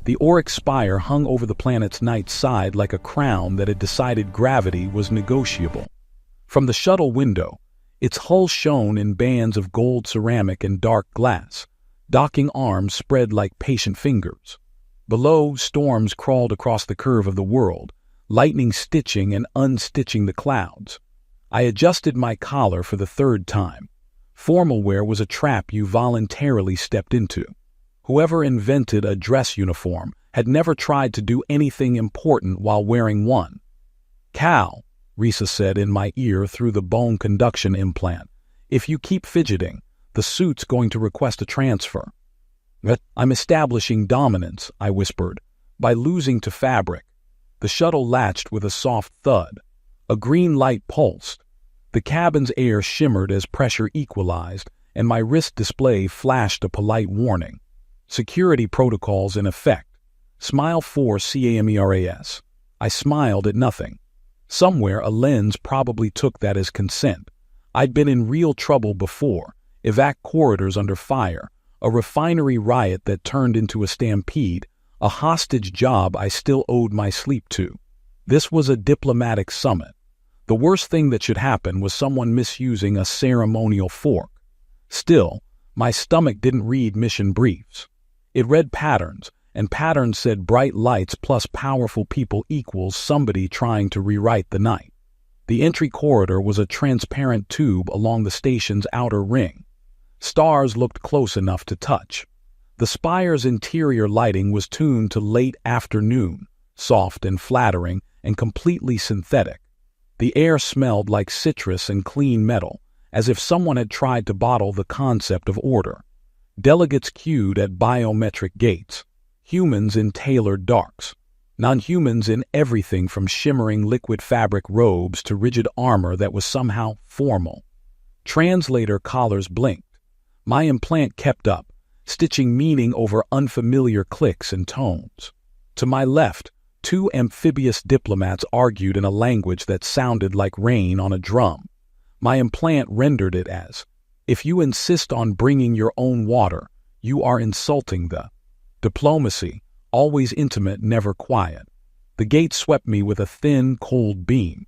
The auric spire hung over the planet's night side like a crown that had decided gravity was negotiable. From the shuttle window, its hull shone in bands of gold ceramic and dark glass, docking arms spread like patient fingers. Below, storms crawled across the curve of the world, lightning stitching and unstitching the clouds. I adjusted my collar for the third time. Formal wear was a trap you voluntarily stepped into. Whoever invented a dress uniform had never tried to do anything important while wearing one. "Cal," Risa said in my ear through the bone conduction implant, "if you keep fidgeting, the suit's going to request a transfer." "I'm establishing dominance," I whispered, "by losing to fabric." The shuttle latched with a soft thud. A green light pulsed. The cabin's air shimmered as pressure equalized, and my wrist display flashed a polite warning. Security protocols in effect. Smile 4 CAMERAS. I smiled at nothing. Somewhere a lens probably took that as consent. I'd been in real trouble before. Evac corridors under fire, a refinery riot that turned into a stampede, a hostage job I still owed my sleep to. This was a diplomatic summit. The worst thing that should happen was someone misusing a ceremonial fork. Still, my stomach didn't read mission briefs. It read patterns, and patterns said bright lights plus powerful people equals somebody trying to rewrite the night. The entry corridor was a transparent tube along the station's outer ring. Stars looked close enough to touch. The spire's interior lighting was tuned to late afternoon, soft and flattering and completely synthetic. The air smelled like citrus and clean metal, as if someone had tried to bottle the concept of order. Delegates queued at biometric gates, humans in tailored darks, non-humans in everything from shimmering liquid fabric robes to rigid armor that was somehow formal. Translator collars blinked. My implant kept up, stitching meaning over unfamiliar clicks and tones. To my left, two amphibious diplomats argued in a language that sounded like rain on a drum. My implant rendered it as, "If you insist on bringing your own water, you are insulting the diplomacy, always intimate, never quiet." The gate swept me with a thin, cold beam.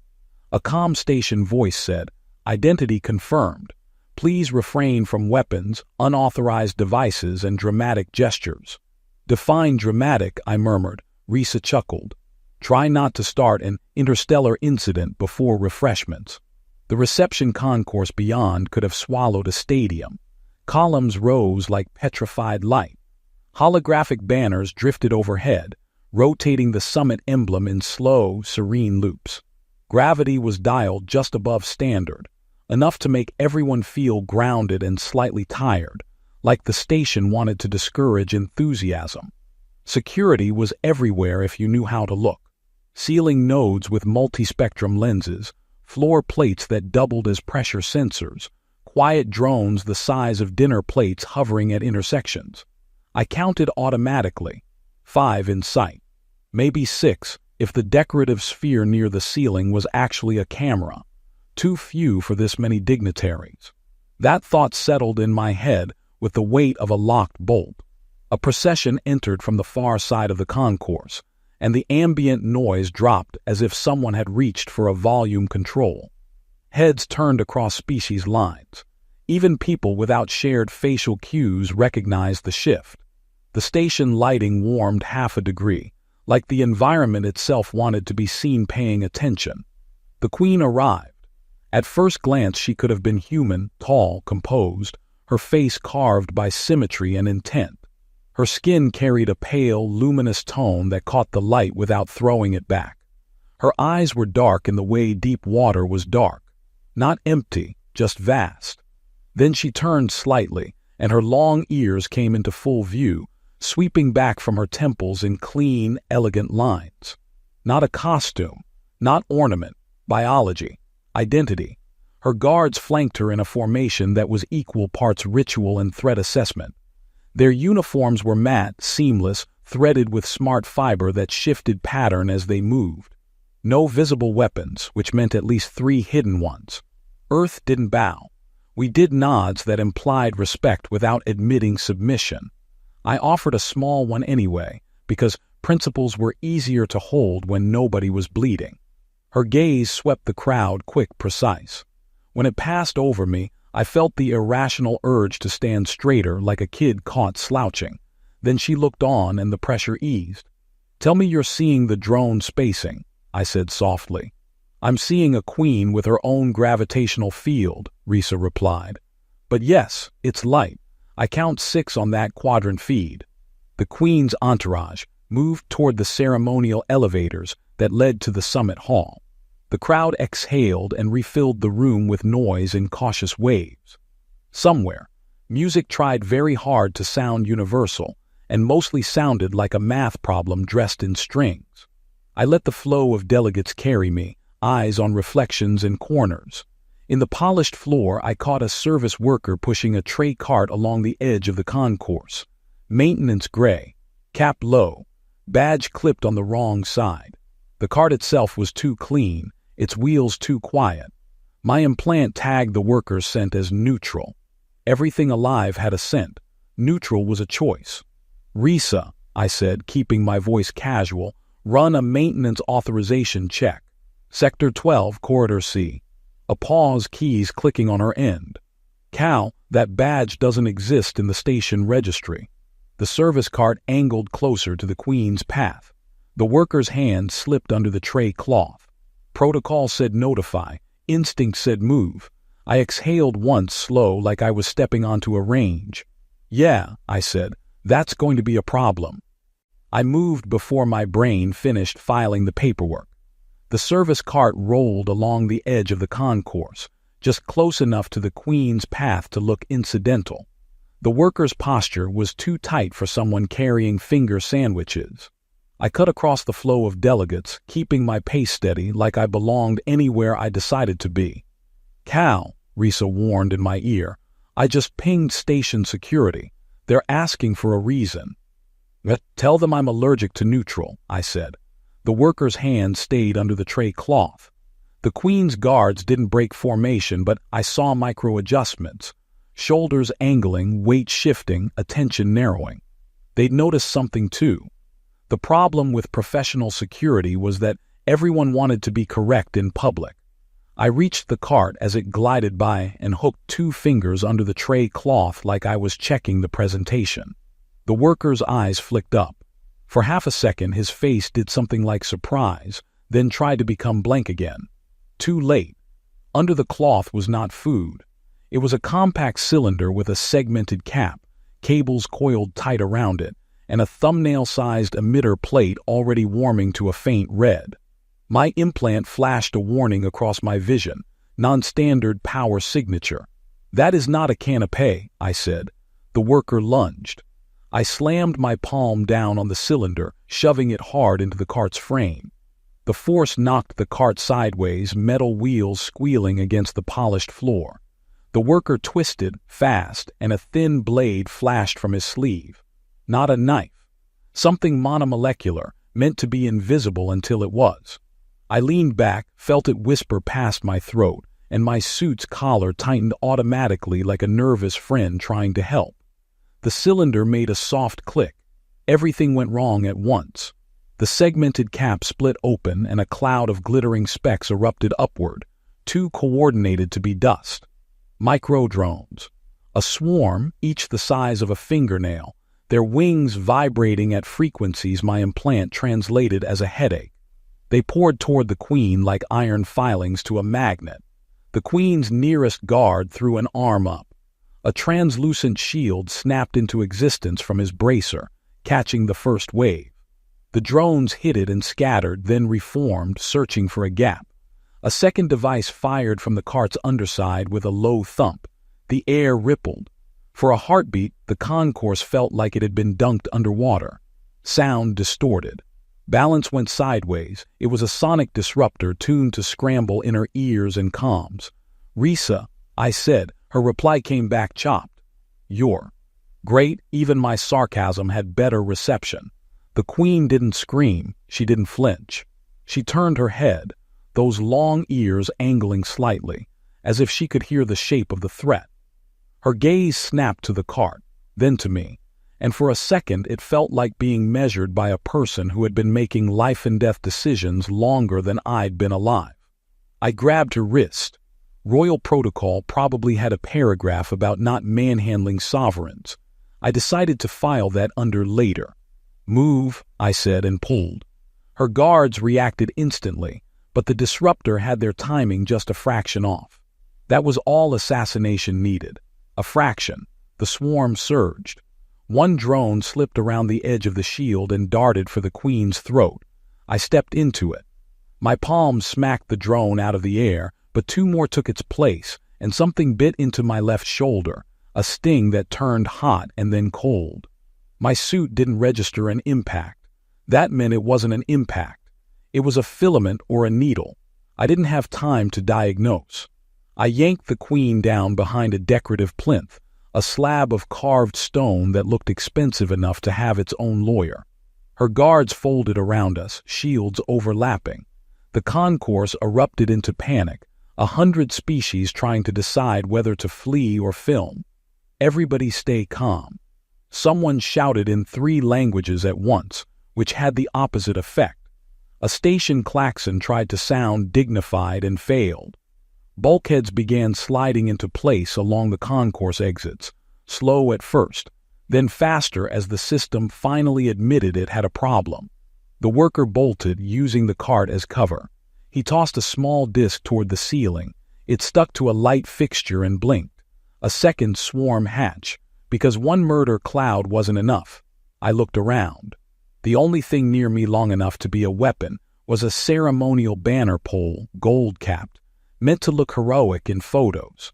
A comm station voice said, "Identity confirmed. Please refrain from weapons, unauthorized devices, and dramatic gestures." "Define dramatic," I murmured. Risa chuckled. "Try not to start an interstellar incident before refreshments." The reception concourse beyond could have swallowed a stadium. Columns rose like petrified light. Holographic banners drifted overhead, rotating the summit emblem in slow, serene loops. Gravity was dialed just above standard, enough to make everyone feel grounded and slightly tired, like the station wanted to discourage enthusiasm. Security was everywhere if you knew how to look. Ceiling nodes with multispectrum lenses, floor plates that doubled as pressure sensors, quiet drones the size of dinner plates hovering at intersections. I counted automatically. 5 in sight. Maybe 6 if the decorative sphere near the ceiling was actually a camera. Too few for this many dignitaries. That thought settled in my head with the weight of a locked bolt. A procession entered from the far side of the concourse, and the ambient noise dropped as if someone had reached for a volume control. Heads turned across species lines. Even people without shared facial cues recognized the shift. The station lighting warmed half a degree, like the environment itself wanted to be seen paying attention. The Queen arrived. At first glance she could have been human, tall, composed, her face carved by symmetry and intent. Her skin carried a pale, luminous tone that caught the light without throwing it back. Her eyes were dark in the way deep water was dark. Not empty, just vast. Then she turned slightly, and her long ears came into full view, sweeping back from her temples in clean, elegant lines. Not a costume, not ornament, biology, identity. Her guards flanked her in a formation that was equal parts ritual and threat assessment. Their uniforms were matte, seamless, threaded with smart fiber that shifted pattern as they moved. No visible weapons, which meant at least 3 hidden ones. Earth didn't bow. We did nods that implied respect without admitting submission. I offered a small one anyway, because principles were easier to hold when nobody was bleeding. Her gaze swept the crowd, quick, precise. When it passed over me, I felt the irrational urge to stand straighter like a kid caught slouching. Then she looked on and the pressure eased. "Tell me you're seeing the drone spacing," I said softly. "I'm seeing a queen with her own gravitational field," Risa replied. "But yes, it's light. I count 6 on that quadrant feed." The queen's entourage moved toward the ceremonial elevators that led to the summit hall. The crowd exhaled and refilled the room with noise in cautious waves. Somewhere, music tried very hard to sound universal and mostly sounded like a math problem dressed in strings. I let the flow of delegates carry me, eyes on reflections in corners. In the polished floor, I caught a service worker pushing a tray cart along the edge of the concourse. Maintenance gray, cap low, badge clipped on the wrong side. The cart itself was too clean, its wheels too quiet. My implant tagged the worker's scent as neutral. Everything alive had a scent. Neutral was a choice. "Risa," I said, keeping my voice casual, "run a maintenance authorization check. Sector 12, Corridor C." A pause, keys clicking on her end. "Cal, that badge doesn't exist in the station registry." The service cart angled closer to the Queen's path. The worker's hand slipped under the tray cloth. Protocol said notify. Instinct said move. I exhaled once, slow, like I was stepping onto a range. "Yeah," I said, "that's going to be a problem." I moved before my brain finished filing the paperwork. The service cart rolled along the edge of the concourse, just close enough to the Queen's path to look incidental. The worker's posture was too tight for someone carrying finger sandwiches. I cut across the flow of delegates, keeping my pace steady like I belonged anywhere I decided to be. "Cal," Risa warned in my ear, "I just pinged station security. They're asking for a reason." "Tell them I'm allergic to neutral," I said. The worker's hand stayed under the tray cloth. The Queen's guards didn't break formation, but I saw micro-adjustments. Shoulders angling, weight shifting, attention narrowing. They'd noticed something too. The problem with professional security was that everyone wanted to be correct in public. I reached the cart as it glided by and hooked 2 fingers under the tray cloth like I was checking the presentation. The worker's eyes flicked up. For half a second, his face did something like surprise, then tried to become blank again. Too late. Under the cloth was not food. It was a compact cylinder with a segmented cap, cables coiled tight around it, and a thumbnail-sized emitter plate already warming to a faint red. My implant flashed a warning across my vision, non-standard power signature. "That is not a canapé," I said. The worker lunged. I slammed my palm down on the cylinder, shoving it hard into the cart's frame. The force knocked the cart sideways, metal wheels squealing against the polished floor. The worker twisted, fast, and a thin blade flashed from his sleeve. Not a knife. Something monomolecular, meant to be invisible until it was. I leaned back, felt it whisper past my throat, and my suit's collar tightened automatically like a nervous friend trying to help. The cylinder made a soft click. Everything went wrong at once. The segmented cap split open and a cloud of glittering specks erupted upward, too coordinated to be dust. Microdrones. A swarm, each the size of a fingernail, their wings vibrating at frequencies my implant translated as a headache. They poured toward the Queen like iron filings to a magnet. The Queen's nearest guard threw an arm up. A translucent shield snapped into existence from his bracer, catching the first wave. The drones hit it and scattered, then reformed, searching for a gap. A second device fired from the cart's underside with a low thump. The air rippled. For a heartbeat, the concourse felt like it had been dunked underwater. Sound distorted. Balance went sideways. It was a sonic disruptor tuned to scramble inner ears and comms. "Risa," I said. Her reply came back chopped. "You're." Great, even my sarcasm had better reception. The Queen didn't scream. She didn't flinch. She turned her head, those long ears angling slightly, as if she could hear the shape of the threat. Her gaze snapped to the cart, then to me, and for a second it felt like being measured by a person who had been making life-and-death decisions longer than I'd been alive. I grabbed her wrist. Royal protocol probably had a paragraph about not manhandling sovereigns. I decided to file that under later. "Move," I said, and pulled. Her guards reacted instantly, but the disruptor had their timing just a fraction off. That was all Assassination needed. A fraction. The swarm surged. One drone slipped around the edge of the shield and darted for the Queen's throat. I stepped into it. My palm smacked the drone out of the air, but two more took its place, and something bit into my left shoulder, a sting that turned hot and then cold. My suit didn't register an impact. That meant it wasn't an impact. It was a filament or a needle. I didn't have time to diagnose. I yanked the Queen down behind a decorative plinth, a slab of carved stone that looked expensive enough to have its own lawyer. Her guards folded around us, shields overlapping. The concourse erupted into panic, 100 species trying to decide whether to flee or film. Everybody stay calm. Someone shouted in 3 languages at once, which had the opposite effect. A station klaxon tried to sound dignified and failed. Bulkheads began sliding into place along the concourse exits, slow at first, then faster as the system finally admitted it had a problem. The worker bolted, using the cart as cover. He tossed a small disc toward the ceiling. It stuck to a light fixture and blinked. A second swarm hatch, because one murder cloud wasn't enough. I looked around. The only thing near me long enough to be a weapon was a ceremonial banner pole, gold-capped, meant to look heroic in photos.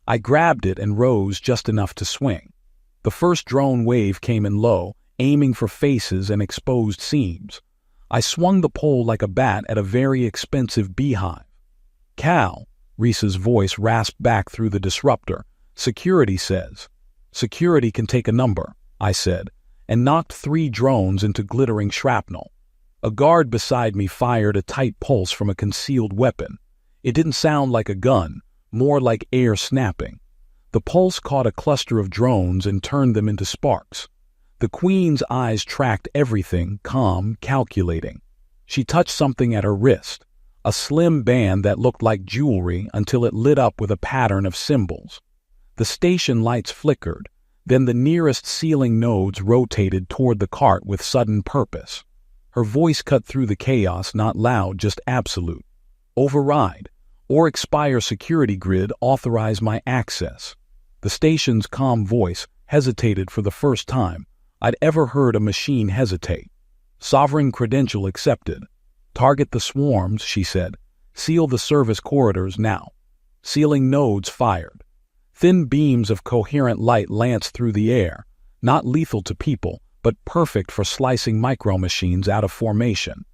I grabbed it and rose just enough to swing. The first drone wave came in low, aiming for faces and exposed seams. I swung the pole like a bat at a very expensive beehive. "Cal," Risa's voice rasped back through the disruptor. "Security says." "Security can take a number," I said, and knocked 3 drones into glittering shrapnel. A guard beside me fired a tight pulse from a concealed weapon. It didn't sound like a gun, more like air snapping. The pulse caught a cluster of drones and turned them into sparks. The Queen's eyes tracked everything, calm, calculating. She touched something at her wrist, a slim band that looked like jewelry until it lit up with a pattern of symbols. The station lights flickered, then the nearest ceiling nodes rotated toward the cart with sudden purpose. Her voice cut through the chaos, not loud, just absolute. "Override, or expire security grid, authorize my access." The station's calm voice hesitated for the first time I'd ever heard a machine hesitate. "Sovereign credential accepted. Target the swarms," she said. "Seal the service corridors now." Sealing nodes fired. Thin beams of coherent light lanced through the air, not lethal to people, but perfect for slicing micro-machines out of formation.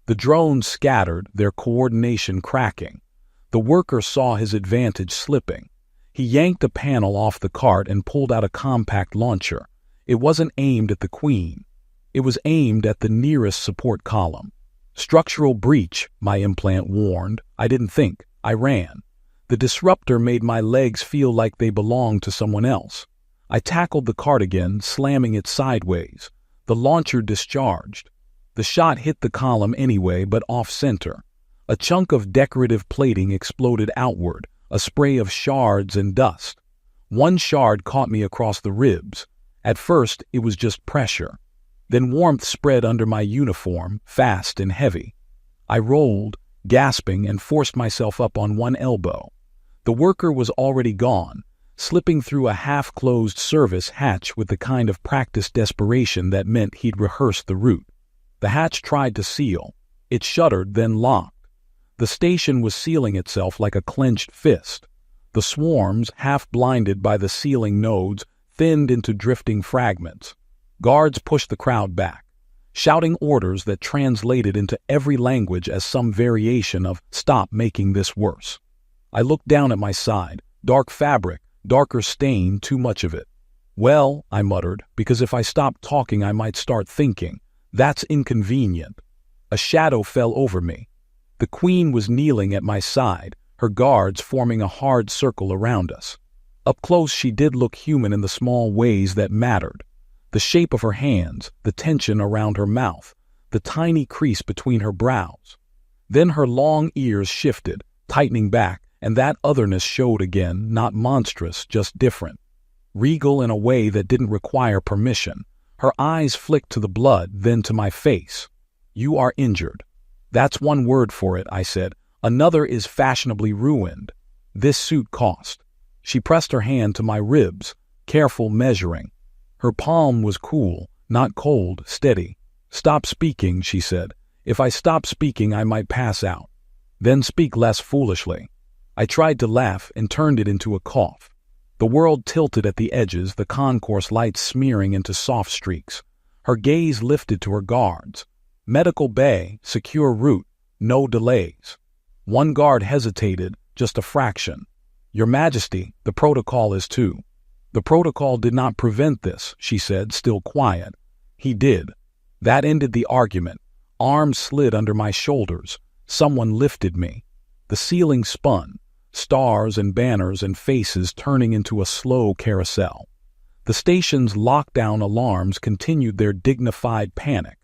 The drones scattered, their coordination cracking. The worker saw his advantage slipping. He yanked a panel off the cart and pulled out a compact launcher. It wasn't aimed at the Queen. It was aimed at the nearest support column. "Structural breach," my implant warned. I didn't think. I ran. The disruptor made my legs feel like they belonged to someone else. I tackled the cart again, slamming it sideways. The launcher discharged. The shot hit the column anyway, but off-center. A chunk of decorative plating exploded outward, a spray of shards and dust. One shard caught me across the ribs. At first, it was just pressure. Then warmth spread under my uniform, fast and heavy. I rolled, gasping, and forced myself up on one elbow. The worker was already gone, slipping through a half-closed service hatch with the kind of practiced desperation that meant he'd rehearsed the route. The hatch tried to seal. It shuddered, then locked. The station was sealing itself like a clenched fist. The swarms, half-blinded by the sealing nodes, thinned into drifting fragments. Guards pushed the crowd back, shouting orders that translated into every language as some variation of "stop making this worse." I looked down at my side. Dark fabric, darker stain, too much of it. "Well," I muttered, because if I stopped talking I might start thinking. "That's inconvenient." A shadow fell over me. The Queen was kneeling at my side, her guards forming a hard circle around us. Up close she did look human in the small ways that mattered. The shape of her hands, the tension around her mouth, the tiny crease between her brows. Then her long ears shifted, tightening back, and that otherness showed again, not monstrous, just different. Regal in a way that didn't require permission. Her eyes flicked to the blood, then to my face. "You are injured." "That's one word for it," I said. "Another is fashionably ruined. This suit cost." She pressed her hand to my ribs, careful measuring. Her palm was cool, not cold, steady. "Stop speaking," she said. "If I stop speaking, I might pass out." "Then speak less foolishly." I tried to laugh and turned it into a cough. The world tilted at the edges, the concourse lights smearing into soft streaks. Her gaze lifted to her guards. Medical bay, secure route, no delays. One guard hesitated, just a fraction. "Your Majesty, the protocol is too." "The protocol did not prevent this," she said, still quiet. "He did." That ended the argument. Arms slid under my shoulders. Someone lifted me. The ceiling spun, stars and banners and faces turning into a slow carousel. The station's lockdown alarms continued their dignified panic.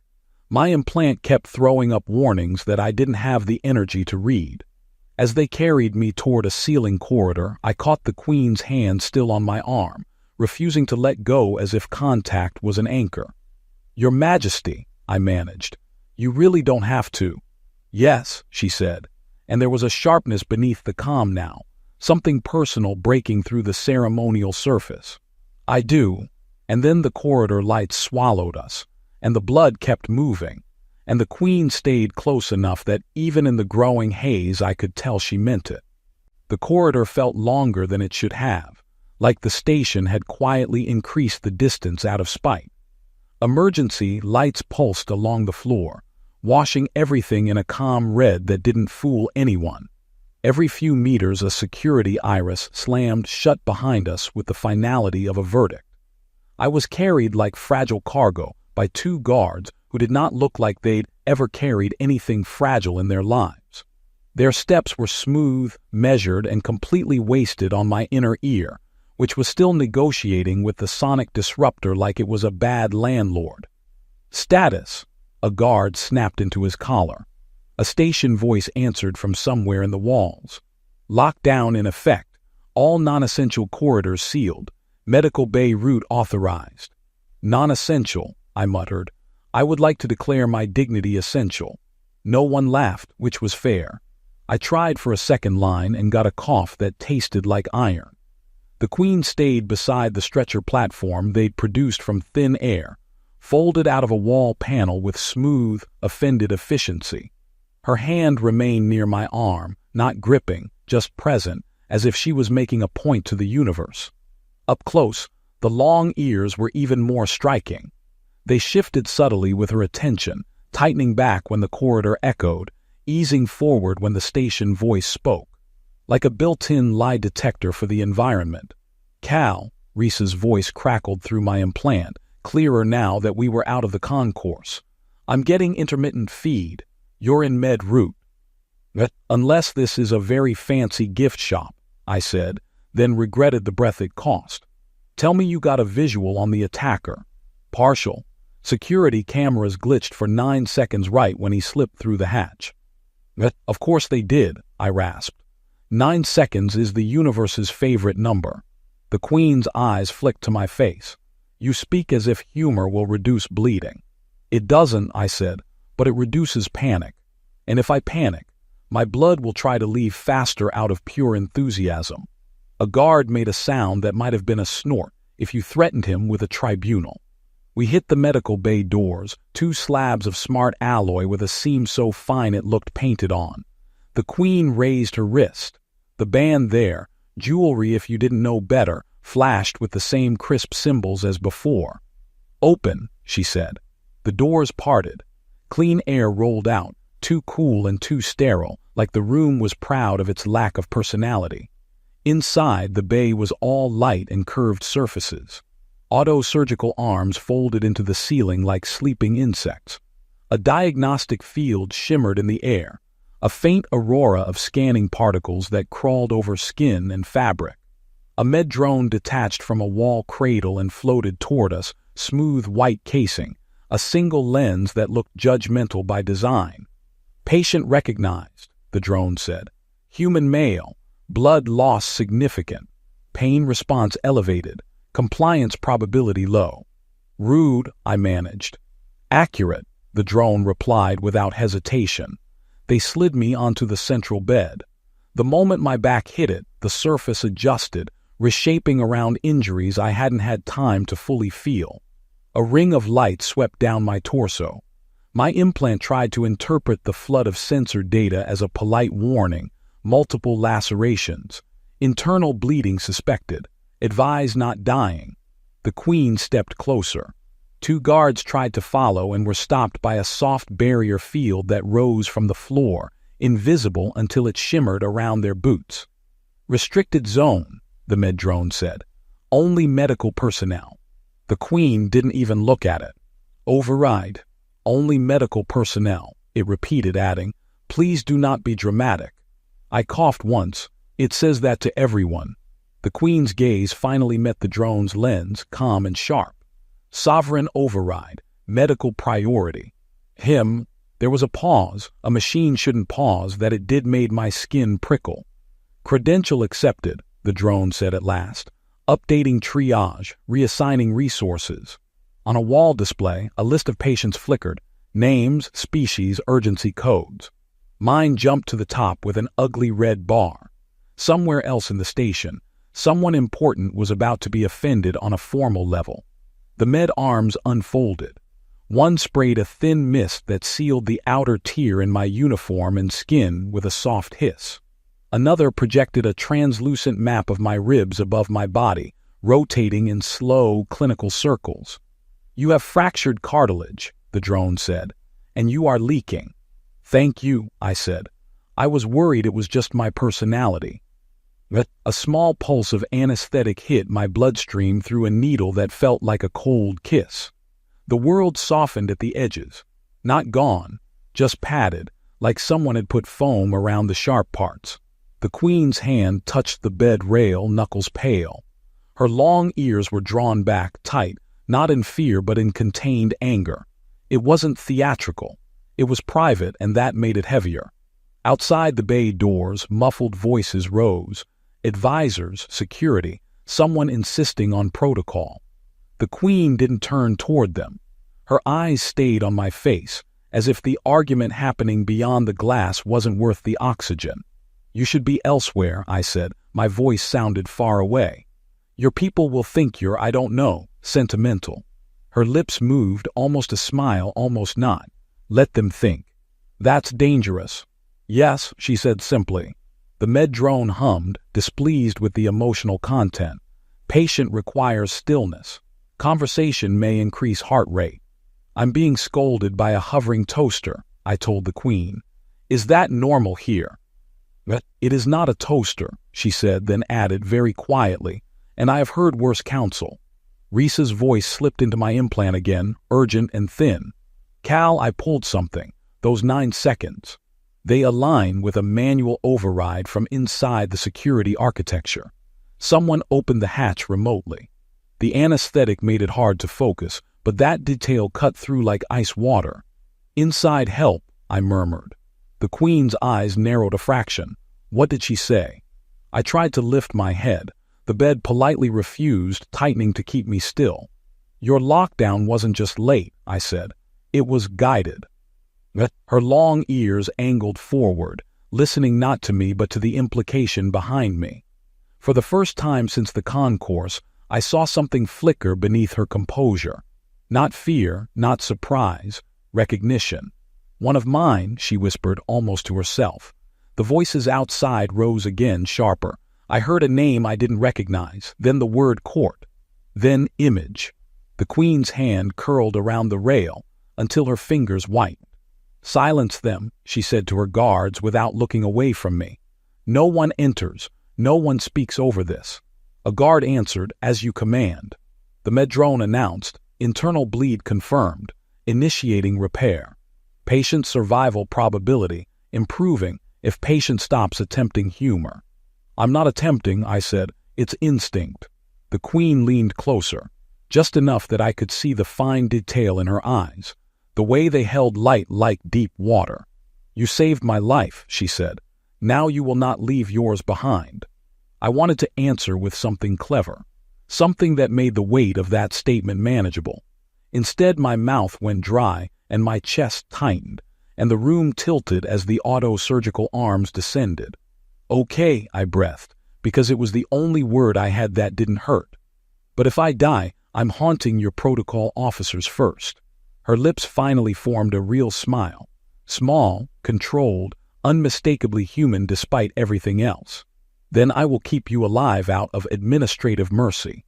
My implant kept throwing up warnings that I didn't have the energy to read. As they carried me toward a ceiling corridor, I caught the Queen's hand still on my arm, refusing to let go as if contact was an anchor. "Your Majesty," I managed, "you really don't have to." "Yes," she said, and there was a sharpness beneath the calm now, something personal breaking through the ceremonial surface. "I do." And then the corridor lights swallowed us, and the blood kept moving, and the Queen stayed close enough that even in the growing haze I could tell she meant it. The corridor felt longer than it should have, like the station had quietly increased the distance out of spite. Emergency lights pulsed along the floor, washing everything in a calm red that didn't fool anyone. Every few meters a security iris slammed shut behind us with the finality of a verdict. I was carried like fragile cargo by two guards who did not look like they'd ever carried anything fragile in their lives. Their steps were smooth, measured, and completely wasted on my inner ear, which was still negotiating with the sonic disruptor like it was a bad landlord. "Status," a guard snapped into his collar. A station voice answered from somewhere in the walls. "Lockdown in effect. All non-essential corridors sealed. Medical bay route authorized." "Non-essential," I muttered. "I would like to declare my dignity essential." No one laughed, which was fair. I tried for a second line and got a cough that tasted like iron. The Queen stayed beside the stretcher platform they'd produced from thin air, folded out of a wall panel with smooth, offended efficiency. Her hand remained near my arm, not gripping, just present, as if she was making a point to the universe. Up close, the long ears were even more striking. They shifted subtly with her attention, tightening back when the corridor echoed, easing forward when the station voice spoke. Like a built-in lie detector for the environment. "Cal," Reese's voice crackled through my implant, clearer now that we were out of the concourse. "I'm getting intermittent feed. You're in med route." "Unless this is a very fancy gift shop," I said, then regretted the breath it cost. "Tell me you got a visual on the attacker." "Partial. Security cameras glitched for 9 seconds right when he slipped through the hatch." "Of course they did," I rasped. 9 seconds is the universe's favorite number." The Queen's eyes flicked to my face. "You speak as if humor will reduce bleeding." "It doesn't," I said, "but it reduces panic. And if I panic, my blood will try to leave faster out of pure enthusiasm." A guard made a sound that might have been a snort if you threatened him with a tribunal. We hit the medical bay doors, 2 slabs of smart alloy with a seam so fine it looked painted on. The Queen raised her wrist. The band there, jewelry if you didn't know better, flashed with the same crisp symbols as before. "Open," she said. The doors parted. Clean air rolled out, too cool and too sterile, like the room was proud of its lack of personality. Inside, the bay was all light and curved surfaces. Auto-surgical arms folded into the ceiling like sleeping insects. A diagnostic field shimmered in the air, a faint aurora of scanning particles that crawled over skin and fabric. A med drone detached from a wall cradle and floated toward us, smooth white casing, a single lens that looked judgmental by design. Patient recognized, the drone said. Human male, blood loss significant, pain response elevated, compliance probability low. Rude, I managed. Accurate, the drone replied without hesitation. They slid me onto the central bed. The moment my back hit it, the surface adjusted, reshaping around injuries I hadn't had time to fully feel. A ring of light swept down my torso. My implant tried to interpret the flood of sensor data as a polite warning, multiple lacerations, internal bleeding suspected, advised not dying. The Queen stepped closer. 2 guards tried to follow and were stopped by a soft barrier field that rose from the floor, invisible until it shimmered around their boots. Restricted zone, the med drone said. Only medical personnel. The Queen didn't even look at it. Override. Only medical personnel, it repeated, adding, please do not be dramatic. I coughed once. It says that to everyone. The Queen's gaze finally met the drone's lens, calm and sharp. Sovereign override, medical priority. There was a pause. A machine shouldn't pause. That it did made my skin prickle. Credential accepted, the drone said at last. Updating triage, reassigning resources. On a wall display, a list of patients flickered. Names, species, urgency codes. Mine jumped to the top with an ugly red bar. Somewhere else in the station, someone important was about to be offended on a formal level. The med arms unfolded. One sprayed a thin mist that sealed the outer tear in my uniform and skin with a soft hiss. Another projected a translucent map of my ribs above my body, rotating in slow, clinical circles. You have fractured cartilage, the drone said, and you are leaking. Thank you, I said. I was worried it was just my personality. A small pulse of anesthetic hit my bloodstream through a needle that felt like a cold kiss. The world softened at the edges. Not gone, just padded, like someone had put foam around the sharp parts. The Queen's hand touched the bed rail, knuckles pale. Her long ears were drawn back, tight, not in fear but in contained anger. It wasn't theatrical. It was private, and that made it heavier. Outside the bay doors, muffled voices rose. Advisors, security, someone insisting on protocol. The Queen didn't turn toward them. Her eyes stayed on my face, as if the argument happening beyond the glass wasn't worth the oxygen. You should be elsewhere, I said. My voice sounded far away. Your people will think you're, I don't know, sentimental. Her lips moved, almost a smile, almost not. Let them think. That's dangerous. Yes, she said simply. The med drone hummed, displeased with the emotional content. Patient requires stillness. Conversation may increase heart rate. I'm being scolded by a hovering toaster, I told the Queen. Is that normal here? It is not a toaster, she said, then added very quietly, and I have heard worse counsel. Reese's voice slipped into my implant again, urgent and thin. Cal, I pulled something. Those 9 seconds. They align with a manual override from inside the security architecture. Someone opened the hatch remotely. The anesthetic made it hard to focus, but that detail cut through like ice water. Inside help, I murmured. The Queen's eyes narrowed a fraction. What did she say? I tried to lift my head. The bed politely refused, tightening to keep me still. Your lockdown wasn't just late, I said. It was guided. Her long ears angled forward, listening not to me but to the implication behind me. For the first time since the concourse, I saw something flicker beneath her composure. Not fear, not surprise, recognition. One of mine, she whispered almost to herself. The voices outside rose again, sharper. I heard a name I didn't recognize, then the word court, then image. The Queen's hand curled around the rail until her fingers whitened. Silence them, she said to her guards without looking away from me. No one enters, no one speaks over this. A guard answered, as you command. The Medrone announced, internal bleed confirmed, initiating repair. Patient survival probability, improving if patient stops attempting humor. I'm not attempting, I said, it's instinct. The Queen leaned closer. just enough that I could see the fine detail in her eyes, the way they held light like deep water. "You saved my life," she said. "Now you will not leave yours behind." I wanted to answer with something clever, something that made the weight of that statement manageable. Instead, my mouth went dry and my chest tightened, and the room tilted as the auto-surgical arms descended. "Okay," I breathed, because it was the only word I had that didn't hurt. "But if I die, I'm haunting your protocol officers first." Her lips finally formed a real smile. Small, controlled, unmistakably human despite everything else. "Then I will keep you alive out of administrative mercy."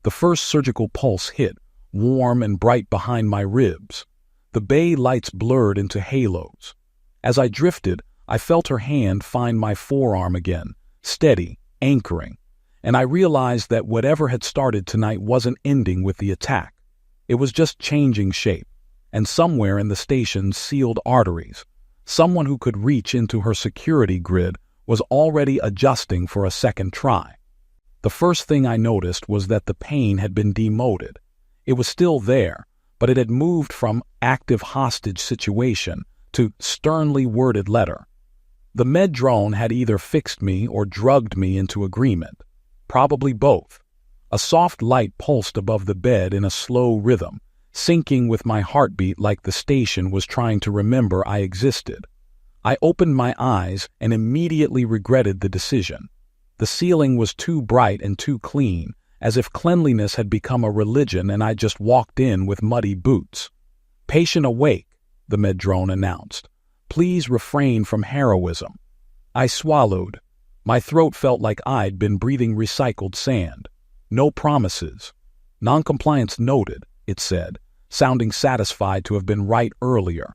The first surgical pulse hit, warm and bright behind my ribs. The bay lights blurred into halos. As I drifted, I felt her hand find my forearm again, steady, anchoring, and I realized that whatever had started tonight wasn't ending with the attack. It was just changing shape, and somewhere in the station's sealed arteries, someone who could reach into her security grid was already adjusting for a second try. The first thing I noticed was that the pain had been demoted. It was still there, but it had moved from active hostage situation to sternly worded letter. The med drone had either fixed me or drugged me into agreement. Probably both. A soft light pulsed above the bed in a slow rhythm, syncing with my heartbeat like the station was trying to remember I existed. I opened my eyes and immediately regretted the decision. The ceiling was too bright and too clean, as if cleanliness had become a religion and I just walked in with muddy boots. "Patient awake," the med drone announced. "Please refrain from heroism." I swallowed. My throat felt like I'd been breathing recycled sand. "No promises." "Noncompliance noted," it said, sounding satisfied to have been right earlier.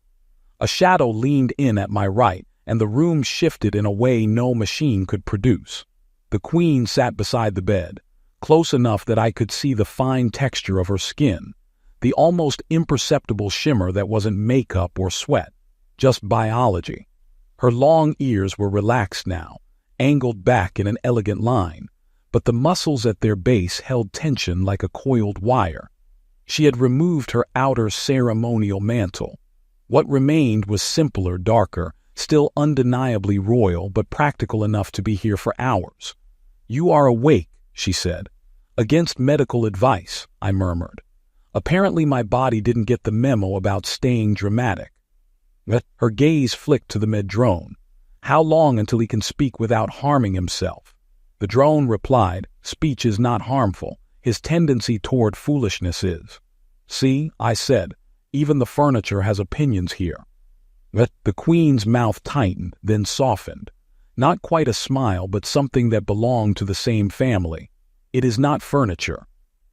A shadow leaned in at my right, and the room shifted in a way no machine could produce. The Queen sat beside the bed, close enough that I could see the fine texture of her skin, the almost imperceptible shimmer that wasn't makeup or sweat, just biology. Her long ears were relaxed now, angled back in an elegant line, but the muscles at their base held tension like a coiled wire. She had removed her outer ceremonial mantle. What remained was simpler, darker, still undeniably royal, but practical enough to be here for hours. "You are awake," she said. "Against medical advice," I murmured. Apparently my body didn't get the memo about staying dramatic. Her gaze flicked to the med drone. "How long until he can speak without harming himself?" The drone replied, "Speech is not harmful. His tendency toward foolishness is." "See," I said, "even the furniture has opinions here." The Queen's mouth tightened, then softened. Not quite a smile, but something that belonged to the same family. "It is not furniture."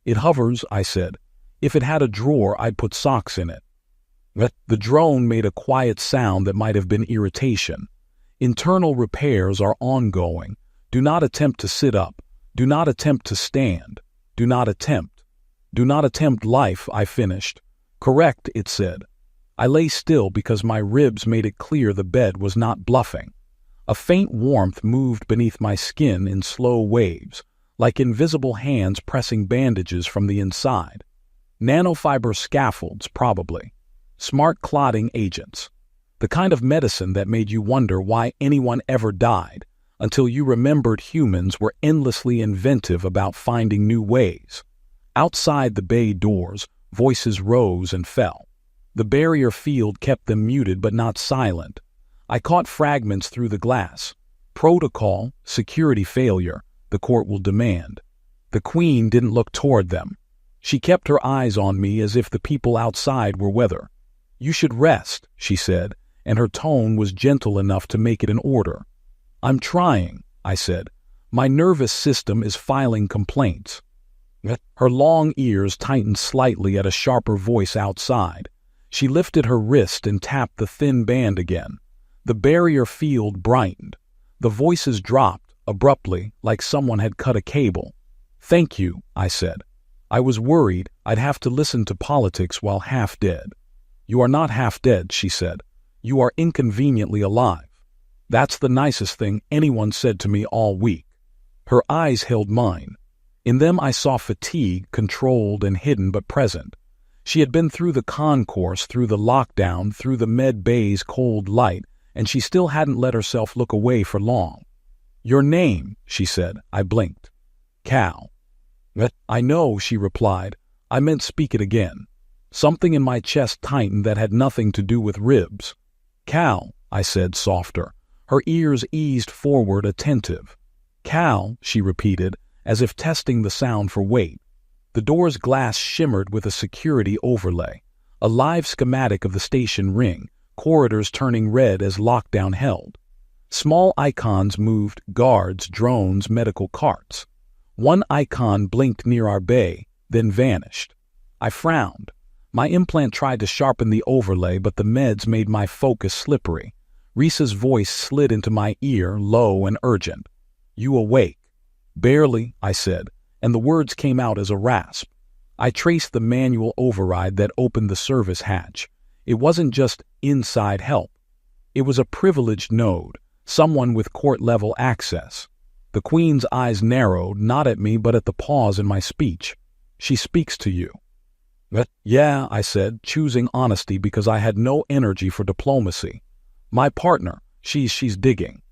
"It hovers," I said. "If it had a drawer, I'd put socks in it." The drone made a quiet sound that might have been irritation. "Internal repairs are ongoing. Do not attempt to sit up. Do not attempt to stand. Do not attempt. Do not attempt life," I finished. "Correct," it said. I lay still because my ribs made it clear the bed was not bluffing. A faint warmth moved beneath my skin in slow waves, like invisible hands pressing bandages from the inside. Nanofiber scaffolds, probably. Smart clotting agents. The kind of medicine that made you wonder why anyone ever died, until you remembered humans were endlessly inventive about finding new ways. Outside the bay doors, voices rose and fell. The barrier field kept them muted but not silent. I caught fragments through the glass. "Protocol, security failure, the court will demand." The Queen didn't look toward them. She kept her eyes on me as if the people outside were weather. "You should rest," she said, and her tone was gentle enough to make it an order. "I'm trying," I said. "My nervous system is filing complaints." Her long ears tightened slightly at a sharper voice outside. She lifted her wrist and tapped the thin band again. The barrier field brightened. The voices dropped, abruptly, like someone had cut a cable. "Thank you," I said. I was worried I'd have to listen to politics while half dead. "You are not half dead," she said. "You are inconveniently alive." That's the nicest thing anyone said to me all week. Her eyes held mine. In them I saw fatigue, controlled and hidden but present. She had been through the concourse, through the lockdown, through the med bay's cold light, and she still hadn't let herself look away for long. "Your name," she said. I blinked. "Cal." "I know," she replied. "I meant speak it again." Something in my chest tightened that had nothing to do with ribs. "Cal," I said, softer. Her ears eased forward, attentive. "Cal," she repeated, as if testing the sound for weight. The door's glass shimmered with a security overlay, a live schematic of the station ring, corridors turning red as lockdown held. Small icons moved: guards, drones, medical carts. One icon blinked near our bay, then vanished. I frowned. My implant tried to sharpen the overlay, but the meds made my focus slippery. Risa's voice slid into my ear, low and urgent. "You awake?" "Barely," I said, and the words came out as a rasp. I traced the manual override that opened the service hatch. It wasn't just inside help. It was a privileged node, someone with court-level access. The Queen's eyes narrowed, not at me but at the pause in my speech. "She speaks to you." "Yeah," I said, choosing honesty because I had no energy for diplomacy. "My partner, she's digging."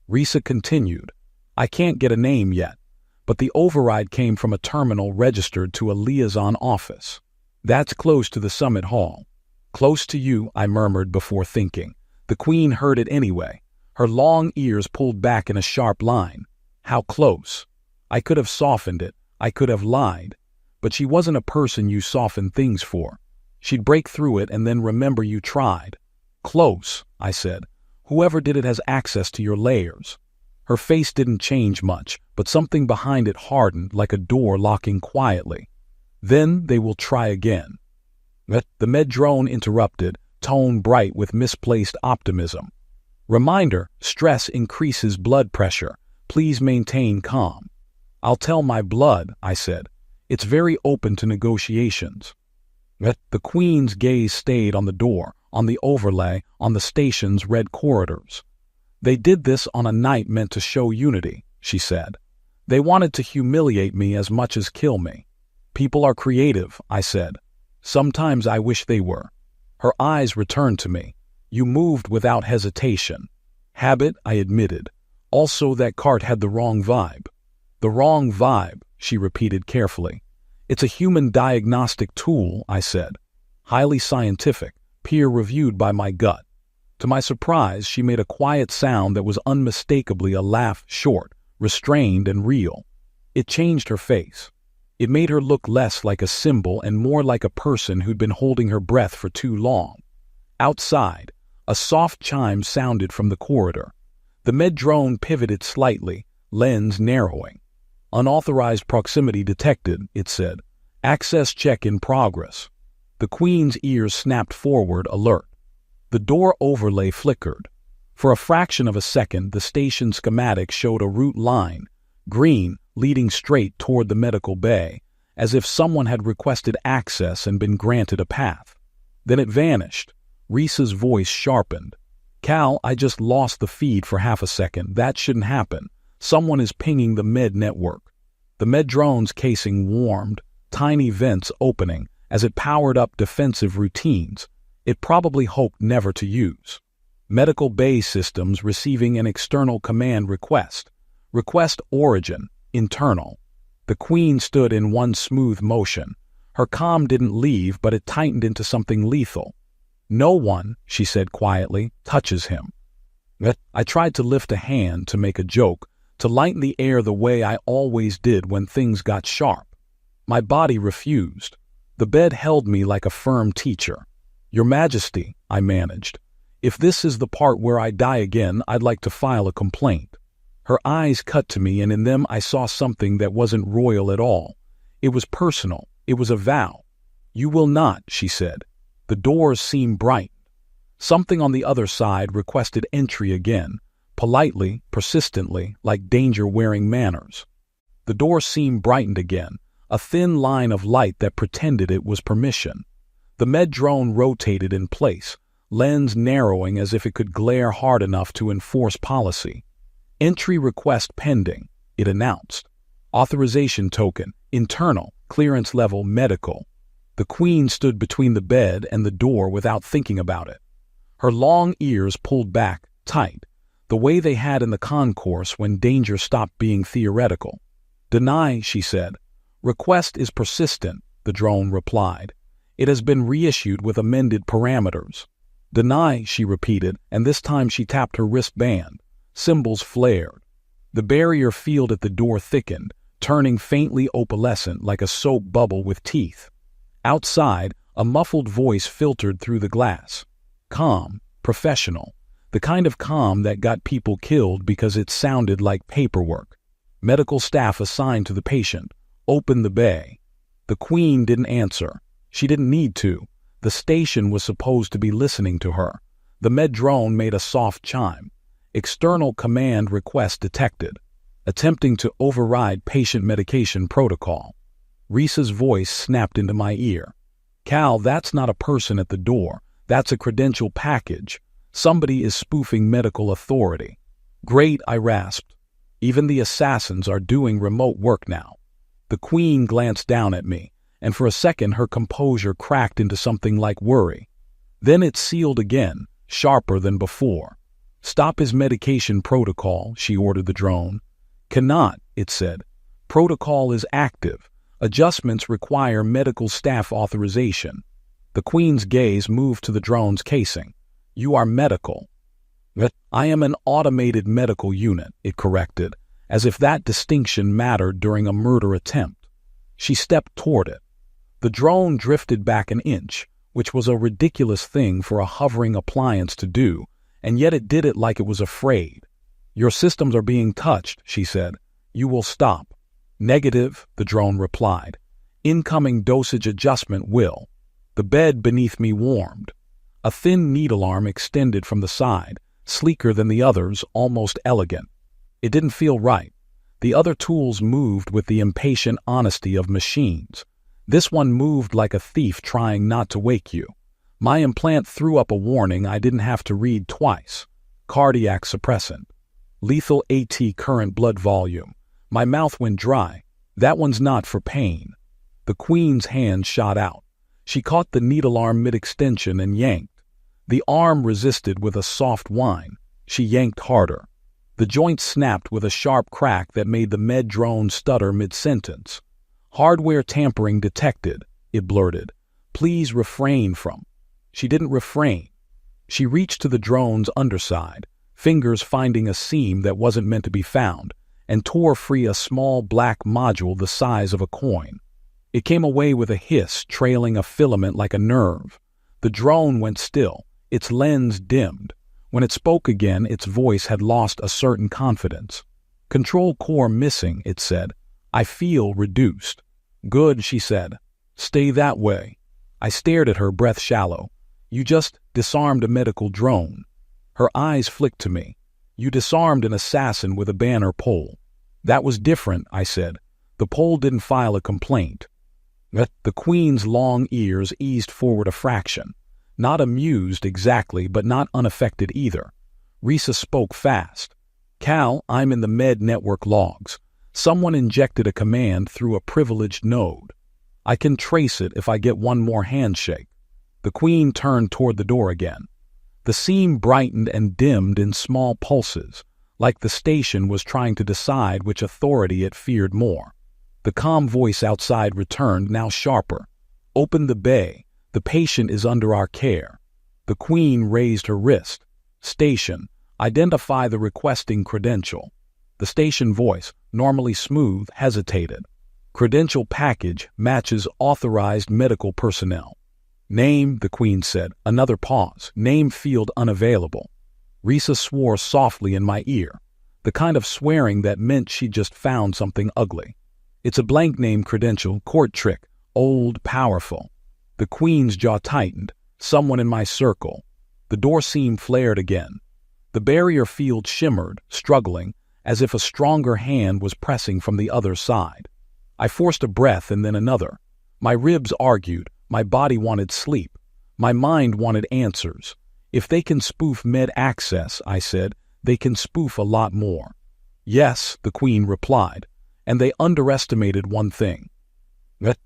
Risa continued. "I can't get a name yet, but the override came from a terminal registered to a liaison office. That's close to the summit hall." "Close to you," I murmured before thinking. The Queen heard it anyway. Her long ears pulled back in a sharp line. How close? I could have softened it. I could have lied. But she wasn't a person you soften things for. She'd break through it and then remember you tried. "Close," I said. "Whoever did it has access to your layers." Her face didn't change much, but something behind it hardened, like a door locking quietly. "Then they will try again." The med drone interrupted, tone bright with misplaced optimism. "Reminder, stress increases blood pressure. Please maintain calm." "I'll tell my blood," I said. "It's very open to negotiations." The Queen's gaze stayed on the door, on the overlay, on the station's red corridors. "They did this on a night meant to show unity," she said. "They wanted to humiliate me as much as kill me." "People are creative," I said. "Sometimes I wish they were." Her eyes returned to me. "You moved without hesitation." "Habit," I admitted. "Also, that cart had the wrong vibe." "The wrong vibe," she repeated carefully. "It's a human diagnostic tool," I said. "Highly scientific, peer-reviewed by my gut." To my surprise, she made a quiet sound that was unmistakably a laugh, short, restrained, and real. It changed her face. It made her look less like a symbol and more like a person who'd been holding her breath for too long. Outside, a soft chime sounded from the corridor. The med drone pivoted slightly, lens narrowing. "Unauthorized proximity detected," it said. "Access check in progress." The Queen's ears snapped forward, alert. The door overlay flickered. For a fraction of a second, the station schematic showed a route line, green, leading straight toward the medical bay, as if someone had requested access and been granted a path. Then it vanished. Risa's voice sharpened. "Cal, I just lost the feed for half a second. That shouldn't happen. Someone is pinging the med network." The med drone's casing warmed, tiny vents opening as it powered up defensive routines it probably hoped never to use. Medical bay systems receiving an external command request. Request origin, internal. The Queen stood in one smooth motion. Her calm didn't leave, but it tightened into something lethal. "No one," she said quietly, "touches him." I tried to lift a hand, to make a joke, to lighten the air the way I always did when things got sharp. My body refused. The bed held me like a firm teacher. "Your Majesty," I managed. "If this is the part where I die again, I'd like to file a complaint." Her eyes cut to me, and in them I saw something that wasn't royal at all. It was personal. It was a vow. "You will not," she said. The doors seemed bright. Something on the other side requested entry again, politely, persistently, like danger-wearing manners. The door seemed brightened again, a thin line of light that pretended it was permission. The med drone rotated in place, lens narrowing as if it could glare hard enough to enforce policy. "Entry request pending," it announced. Authorization token, internal, clearance level, medical. The Queen stood between the bed and the door without thinking about it. Her long ears pulled back, tight, the way they had in the concourse when danger stopped being theoretical. Deny, she said. Request is persistent, the drone replied. It has been reissued with amended parameters. Deny, she repeated, and this time she tapped her wristband. Symbols flared. The barrier field at the door thickened, turning faintly opalescent like a soap bubble with teeth. Outside, a muffled voice filtered through the glass. Calm, professional, the kind of calm that got people killed because it sounded like paperwork. Medical staff assigned to the patient. Open the bay. The Queen didn't answer. She didn't need to. The station was supposed to be listening to her. The med drone made a soft chime. External command request detected. Attempting to override patient medication protocol. Risa's voice snapped into my ear. Cal, that's not a person at the door. That's a credential package. Somebody is spoofing medical authority. Great, I rasped. Even the assassins are doing remote work now. The Queen glanced down at me, and for a second her composure cracked into something like worry. Then it sealed again, sharper than before. Stop his medication protocol, she ordered the drone. Cannot, it said. Protocol is active. Adjustments require medical staff authorization. The Queen's gaze moved to the drone's casing. You are medical. I am an automated medical unit, it corrected, as if that distinction mattered during a murder attempt. She stepped toward it. The drone drifted back an inch, which was a ridiculous thing for a hovering appliance to do, and yet it did it like it was afraid. Your systems are being touched, she said. You will stop. Negative, the drone replied. Incoming dosage adjustment will. The bed beneath me warmed. A thin needle arm extended from the side, sleeker than the others, almost elegant. It didn't feel right. The other tools moved with the impatient honesty of machines. This one moved like a thief trying not to wake you. My implant threw up a warning I didn't have to read twice. Cardiac suppressant. Lethal AT current blood volume. My mouth went dry. That one's not for pain. The Queen's hand shot out. She caught the needle arm mid-extension and yanked. The arm resisted with a soft whine. She yanked harder. The joint snapped with a sharp crack that made the med drone stutter mid-sentence. Hardware tampering detected, it blurted. Please refrain from. She didn't refrain. She reached to the drone's underside, fingers finding a seam that wasn't meant to be found, and tore free a small black module the size of a coin. It came away with a hiss, trailing a filament like a nerve. The drone went still, its lens dimmed. When it spoke again, its voice had lost a certain confidence. Control core missing, it said. I feel reduced. Good, she said. Stay that way. I stared at her, breath shallow. You just disarmed a medical drone. Her eyes flicked to me. You disarmed an assassin with a banner pole. That was different, I said. The pole didn't file a complaint. The Queen's long ears eased forward a fraction. Not amused exactly, but not unaffected either. Risa spoke fast. Cal, I'm in the med network logs. Someone injected a command through a privileged node. I can trace it if I get one more handshake. The Queen turned toward the door again. The seam brightened and dimmed in small pulses, like the station was trying to decide which authority it feared more. The calm voice outside returned, now sharper. Open the bay. The patient is under our care. The Queen raised her wrist. Station. Identify the requesting credential. The station voice, normally smooth, hesitated. Credential package matches authorized medical personnel. Name, the Queen said. Another pause. Name field unavailable. Risa swore softly in my ear, the kind of swearing that meant she just found something ugly. It's a blank name credential, court trick, old, powerful. The Queen's jaw tightened. Someone in my circle. The door seam flared again. The barrier field shimmered, struggling, as if a stronger hand was pressing from the other side. I forced a breath and then another. My ribs argued. My body wanted sleep. My mind wanted answers. If they can spoof med access, I said, they can spoof a lot more. Yes, the Queen replied. and they underestimated one thing.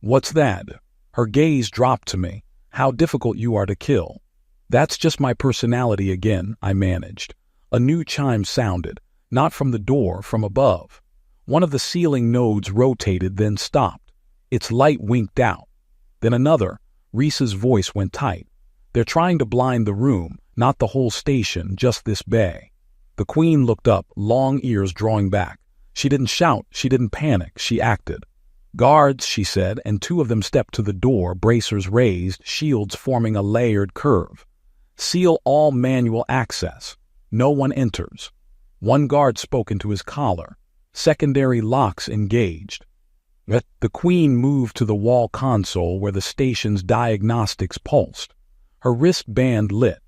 What's that? Her gaze dropped to me. How difficult you are to kill. That's just my personality again, I managed. A new chime sounded, not from the door, from above. One of the ceiling nodes rotated, then stopped. Its light winked out. Then another. Risa's voice went tight. They're trying to blind the room, not the whole station, just this bay. The Queen looked up, long ears drawing back. She didn't shout, she didn't panic, she acted. Guards, she said, and two of them stepped to the door, bracers raised, shields forming a layered curve. Seal all manual access. No one enters. One guard spoke into his collar. Secondary locks engaged. The Queen moved to the wall console where the station's diagnostics pulsed. Her wristband lit.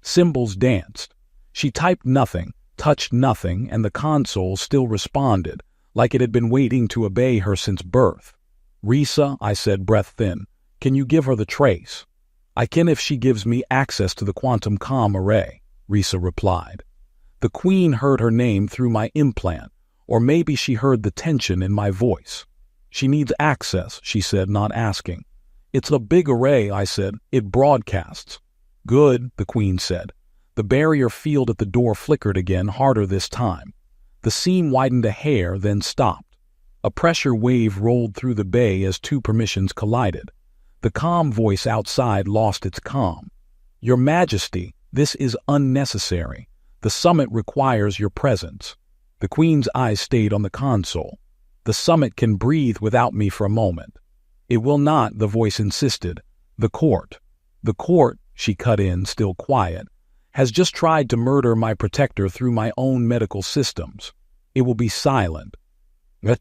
Symbols danced. She typed nothing, touched nothing, and the console still responded, like it had been waiting to obey her since birth. Risa, I said, breath thin, can you give her the trace? I can if she gives me access to the quantum comm array, Risa replied. The Queen heard her name through my implant, or maybe she heard the tension in my voice. She needs access, she said, not asking. It's a big array, I said. It broadcasts. Good, the Queen said. The barrier field at the door flickered again, harder this time. The seam widened a hair, then stopped. A pressure wave rolled through the bay as two permissions collided. The calm voice outside lost its calm. Your Majesty, this is unnecessary. The summit requires your presence. The Queen's eyes stayed on the console. The summit can breathe without me for a moment. It will not, the voice insisted. The court. The court, she cut in, still quiet, has just tried to murder my protector through my own medical systems. It will be silent.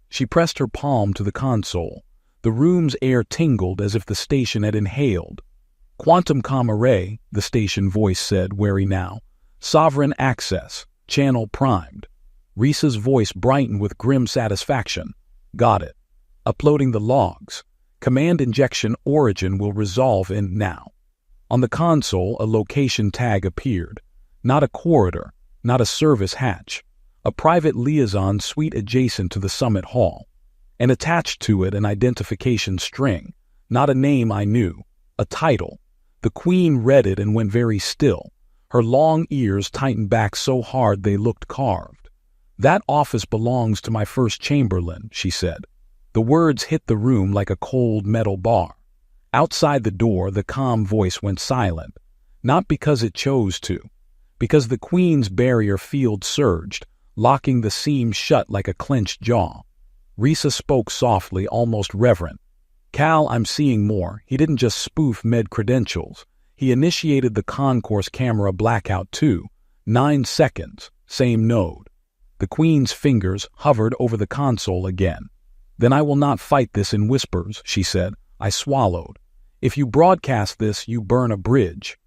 She pressed her palm to the console. The room's air tingled as if the station had inhaled. Quantum comm array, the station voice said, wary now. Sovereign access. Channel primed. Risa's voice brightened with grim satisfaction. Got it. Uploading the logs. Command injection origin will resolve in now. On the console, a location tag appeared. Not a corridor, not a service hatch. A private liaison suite adjacent to the summit hall. And attached to it an identification string. Not a name I knew. A title. The Queen read it and went very still. Her long ears tightened back so hard they looked carved. That office belongs to my first chamberlain, she said. The words hit the room like a cold metal bar. Outside the door, the calm voice went silent. Not because it chose to. Because the Queen's barrier field surged, locking the seam shut like a clenched jaw. Risa spoke softly, almost reverent. Cal, I'm seeing more. He didn't just spoof med credentials. He initiated the concourse camera blackout too. 9 seconds. Same node. The Queen's fingers hovered over the console again. Then I will not fight this in whispers, she said. I swallowed. If you broadcast this, you burn a bridge.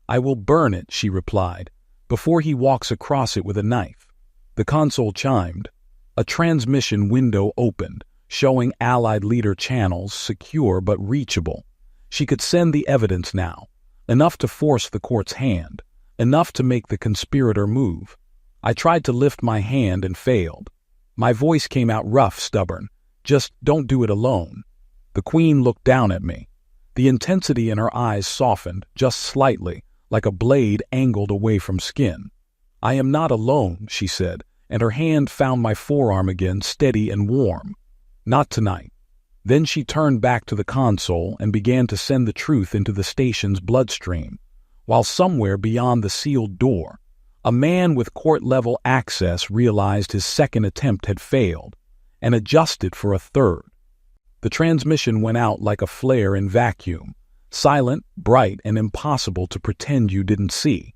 I will burn it, she replied, before he walks across it with a knife. The console chimed. A transmission window opened, showing Allied leader channels, secure but reachable. She could send the evidence now. Enough to force the court's hand. Enough to make the conspirator move. I tried to lift my hand and failed. My voice came out rough, stubborn. Just don't do it alone. The Queen looked down at me. The intensity in her eyes softened, just slightly, like a blade angled away from skin. I am not alone, she said, and her hand found my forearm again, steady and warm. Not tonight. Then she turned back to the console and began to send the truth into the station's bloodstream, while somewhere beyond the sealed door, a man with court-level access realized his second attempt had failed, and adjusted for a third. The transmission went out like a flare in vacuum, silent, bright, and impossible to pretend you didn't see.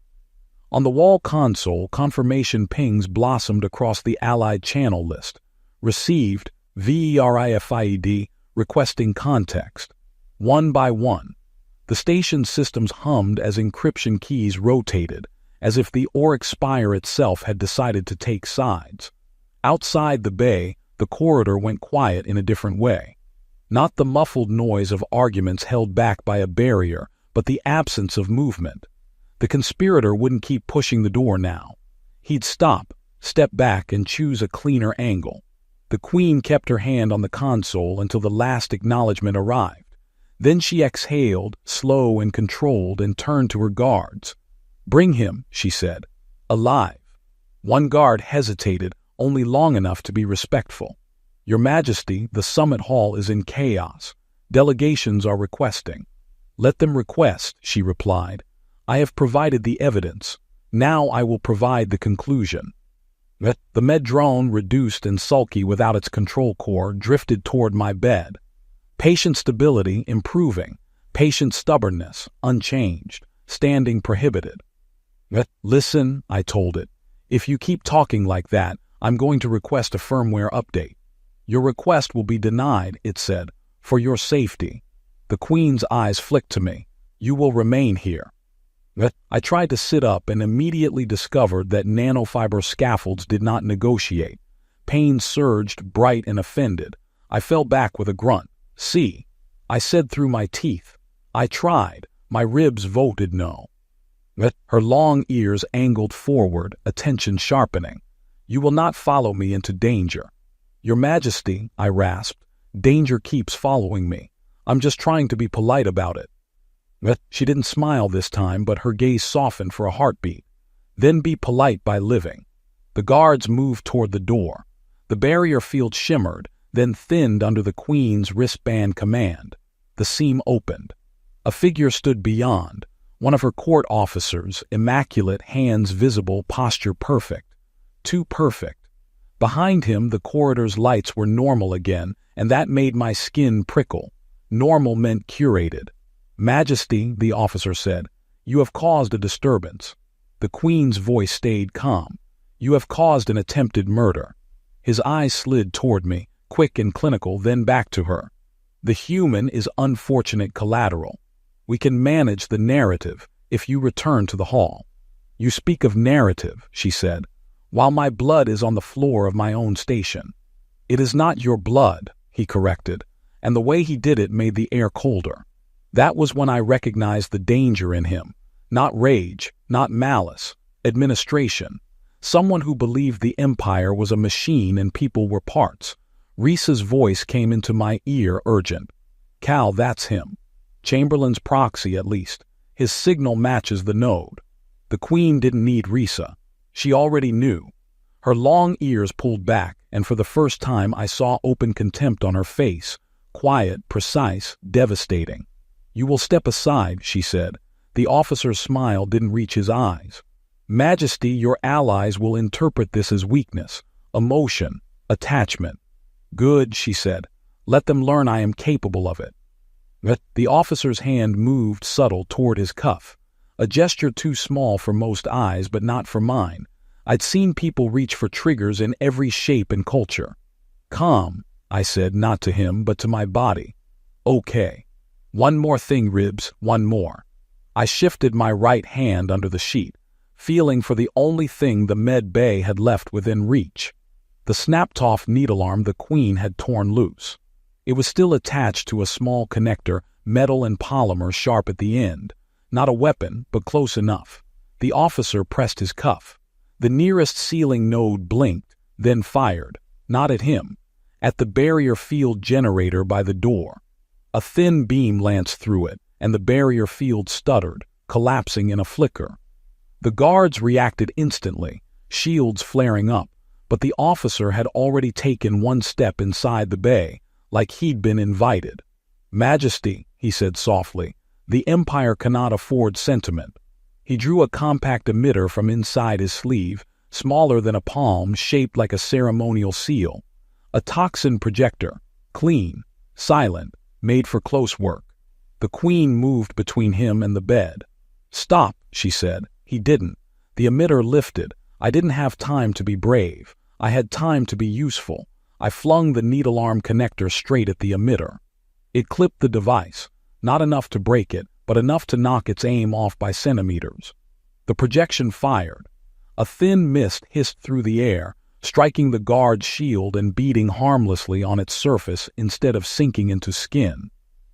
On the wall console, confirmation pings blossomed across the Allied channel list. Received, VERIFIED, requesting context. One by one. The station's systems hummed as encryption keys rotated, as if the Auric Spire itself had decided to take sides. Outside the bay, the corridor went quiet in a different way. Not the muffled noise of arguments held back by a barrier, but the absence of movement. The conspirator wouldn't keep pushing the door now. He'd stop, step back, and choose a cleaner angle. The Queen kept her hand on the console until the last acknowledgement arrived. Then she exhaled, slow and controlled, and turned to her guards. "Bring him," she said. "Alive." One guard hesitated, only long enough to be respectful. "Your Majesty, the summit hall is in chaos. Delegations are requesting." "Let them request," she replied. "I have provided the evidence. Now I will provide the conclusion." The med-drone, reduced and sulky without its control core, drifted toward my bed. Patient stability improving, patient stubbornness unchanged, standing prohibited. "Listen," I told it. "If you keep talking like that, I'm going to request a firmware update." "Your request will be denied," it said, "for your safety." The Queen's eyes flicked to me. "You will remain here." I tried to sit up and immediately discovered that nanofiber scaffolds did not negotiate. Pain surged, bright and offended. I fell back with a grunt. "See," I said through my teeth. I tried. My ribs voted no. Her long ears angled forward, attention sharpening. "You will not follow me into danger." "Your Majesty," I rasped, "danger keeps following me. I'm just trying to be polite about it." She didn't smile this time, but her gaze softened for a heartbeat. "Then be polite by living." The guards moved toward the door. The barrier field shimmered, then thinned under the Queen's wristband command. The seam opened. A figure stood beyond, one of her court officers, immaculate, hands visible, posture perfect. Too perfect. Behind him, the corridor's lights were normal again, and that made my skin prickle. Normal meant curated. "Majesty," the officer said, "you have caused a disturbance." The Queen's voice stayed calm. "You have caused an attempted murder." His eyes slid toward me, quick and clinical, then back to her. "The human is unfortunate collateral. We can manage the narrative if you return to the hall." "You speak of narrative," she said, "while my blood is on the floor of my own station." "It is not your blood," he corrected, and the way he did it made the air colder. That was when I recognized the danger in him. Not rage, not malice, administration. Someone who believed the Empire was a machine and people were parts. Risa's voice came into my ear urgent. "Cal, that's him. Chamberlain's proxy, at least. His signal matches the node." The Queen didn't need Risa. She already knew. Her long ears pulled back, and for the first time I saw open contempt on her face. Quiet, precise, devastating. "You will step aside," she said. The officer's smile didn't reach his eyes. "Majesty, your allies will interpret this as weakness, emotion, attachment." "Good," she said. "Let them learn I am capable of it." The officer's hand moved subtle toward his cuff. A gesture too small for most eyes, but not for mine. I'd seen people reach for triggers in every shape and culture. "Calm," I said, not to him, but to my body. "Okay. One more thing, Ribs, one more." I shifted my right hand under the sheet, feeling for the only thing the med bay had left within reach. The snapped-off needle arm the Queen had torn loose. It was still attached to a small connector, metal and polymer sharp at the end. Not a weapon, but close enough. The officer pressed his cuff. The nearest ceiling node blinked, then fired. Not at him. At the barrier field generator by the door. A thin beam lanced through it, and the barrier field stuttered, collapsing in a flicker. The guards reacted instantly, shields flaring up, but the officer had already taken one step inside the bay, like he'd been invited. "Majesty," he said softly, "the Empire cannot afford sentiment." He drew a compact emitter from inside his sleeve, smaller than a palm, shaped like a ceremonial seal. A toxin projector, clean, silent, made for close work. The Queen moved between him and the bed. "Stop," she said. He didn't. The emitter lifted. I didn't have time to be brave. I had time to be useful. I flung the needle arm connector straight at the emitter. It clipped the device, not enough to break it, but enough to knock its aim off by centimeters. The projection fired. A thin mist hissed through the air, striking the guard's shield and beating harmlessly on its surface instead of sinking into skin.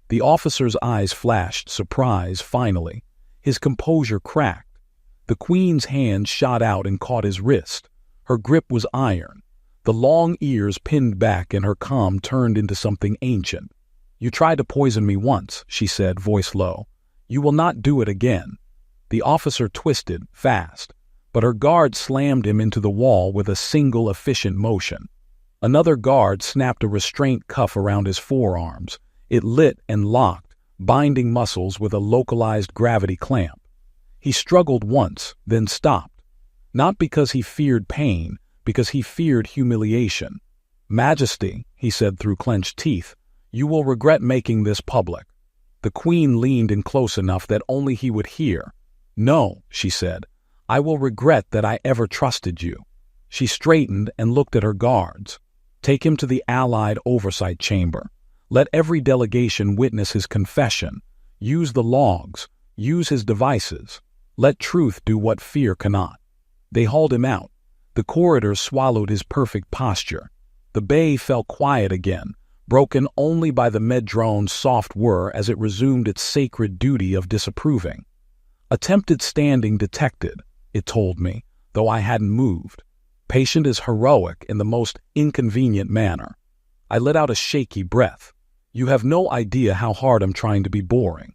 The officer's eyes flashed surprise finally. His composure cracked. The Queen's hand shot out and caught his wrist. Her grip was iron. The long ears pinned back and her calm turned into something ancient. "You tried to poison me once," she said, voice low. "You will not do it again." The officer twisted, fast, but her guard slammed him into the wall with a single efficient motion. Another guard snapped a restraint cuff around his forearms. It lit and locked, binding muscles with a localized gravity clamp. He struggled once, then stopped. Not because he feared pain, because he feared humiliation. "Majesty," he said through clenched teeth, "you will regret making this public." The Queen leaned in close enough that only he would hear. "No," she said, "I will regret that I ever trusted you." She straightened and looked at her guards. "Take him to the Allied Oversight Chamber. Let every delegation witness his confession. Use the logs. Use his devices. Let truth do what fear cannot." They hauled him out. The corridor swallowed his perfect posture. The bay fell quiet again, broken only by the Med-drone's soft whir as it resumed its sacred duty of disapproving. "Attempted standing detected," it told me, though I hadn't moved. "Patient is heroic in the most inconvenient manner." I let out a shaky breath. "You have no idea how hard I'm trying to be boring."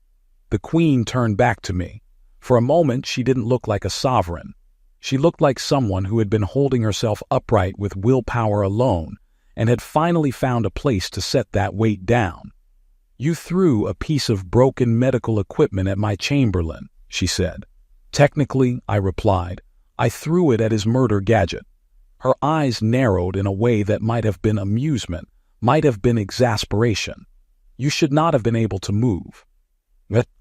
The Queen turned back to me. For a moment, she didn't look like a sovereign. She looked like someone who had been holding herself upright with willpower alone and had finally found a place to set that weight down. "You threw a piece of broken medical equipment at my Chamberlain," she said. "Technically," I replied, "I threw it at his murder gadget." Her eyes narrowed in a way that might have been amusement, might have been exasperation. "You should not have been able to move."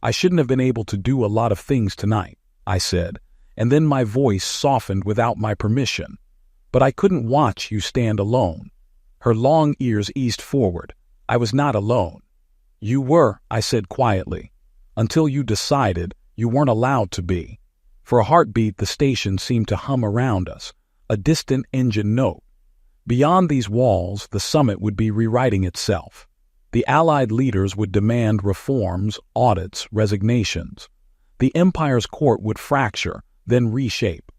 "I shouldn't have been able to do a lot of things tonight," I said, and then my voice softened without my permission. "But I couldn't watch you stand alone." Her long ears eased forward. "I was not alone." "You were," I said quietly. "Until you decided you weren't allowed to be." For a heartbeat, the station seemed to hum around us, a distant engine note. Beyond these walls, the summit would be rewriting itself. The Allied leaders would demand reforms, audits, resignations. The Empire's court would fracture, then reshape.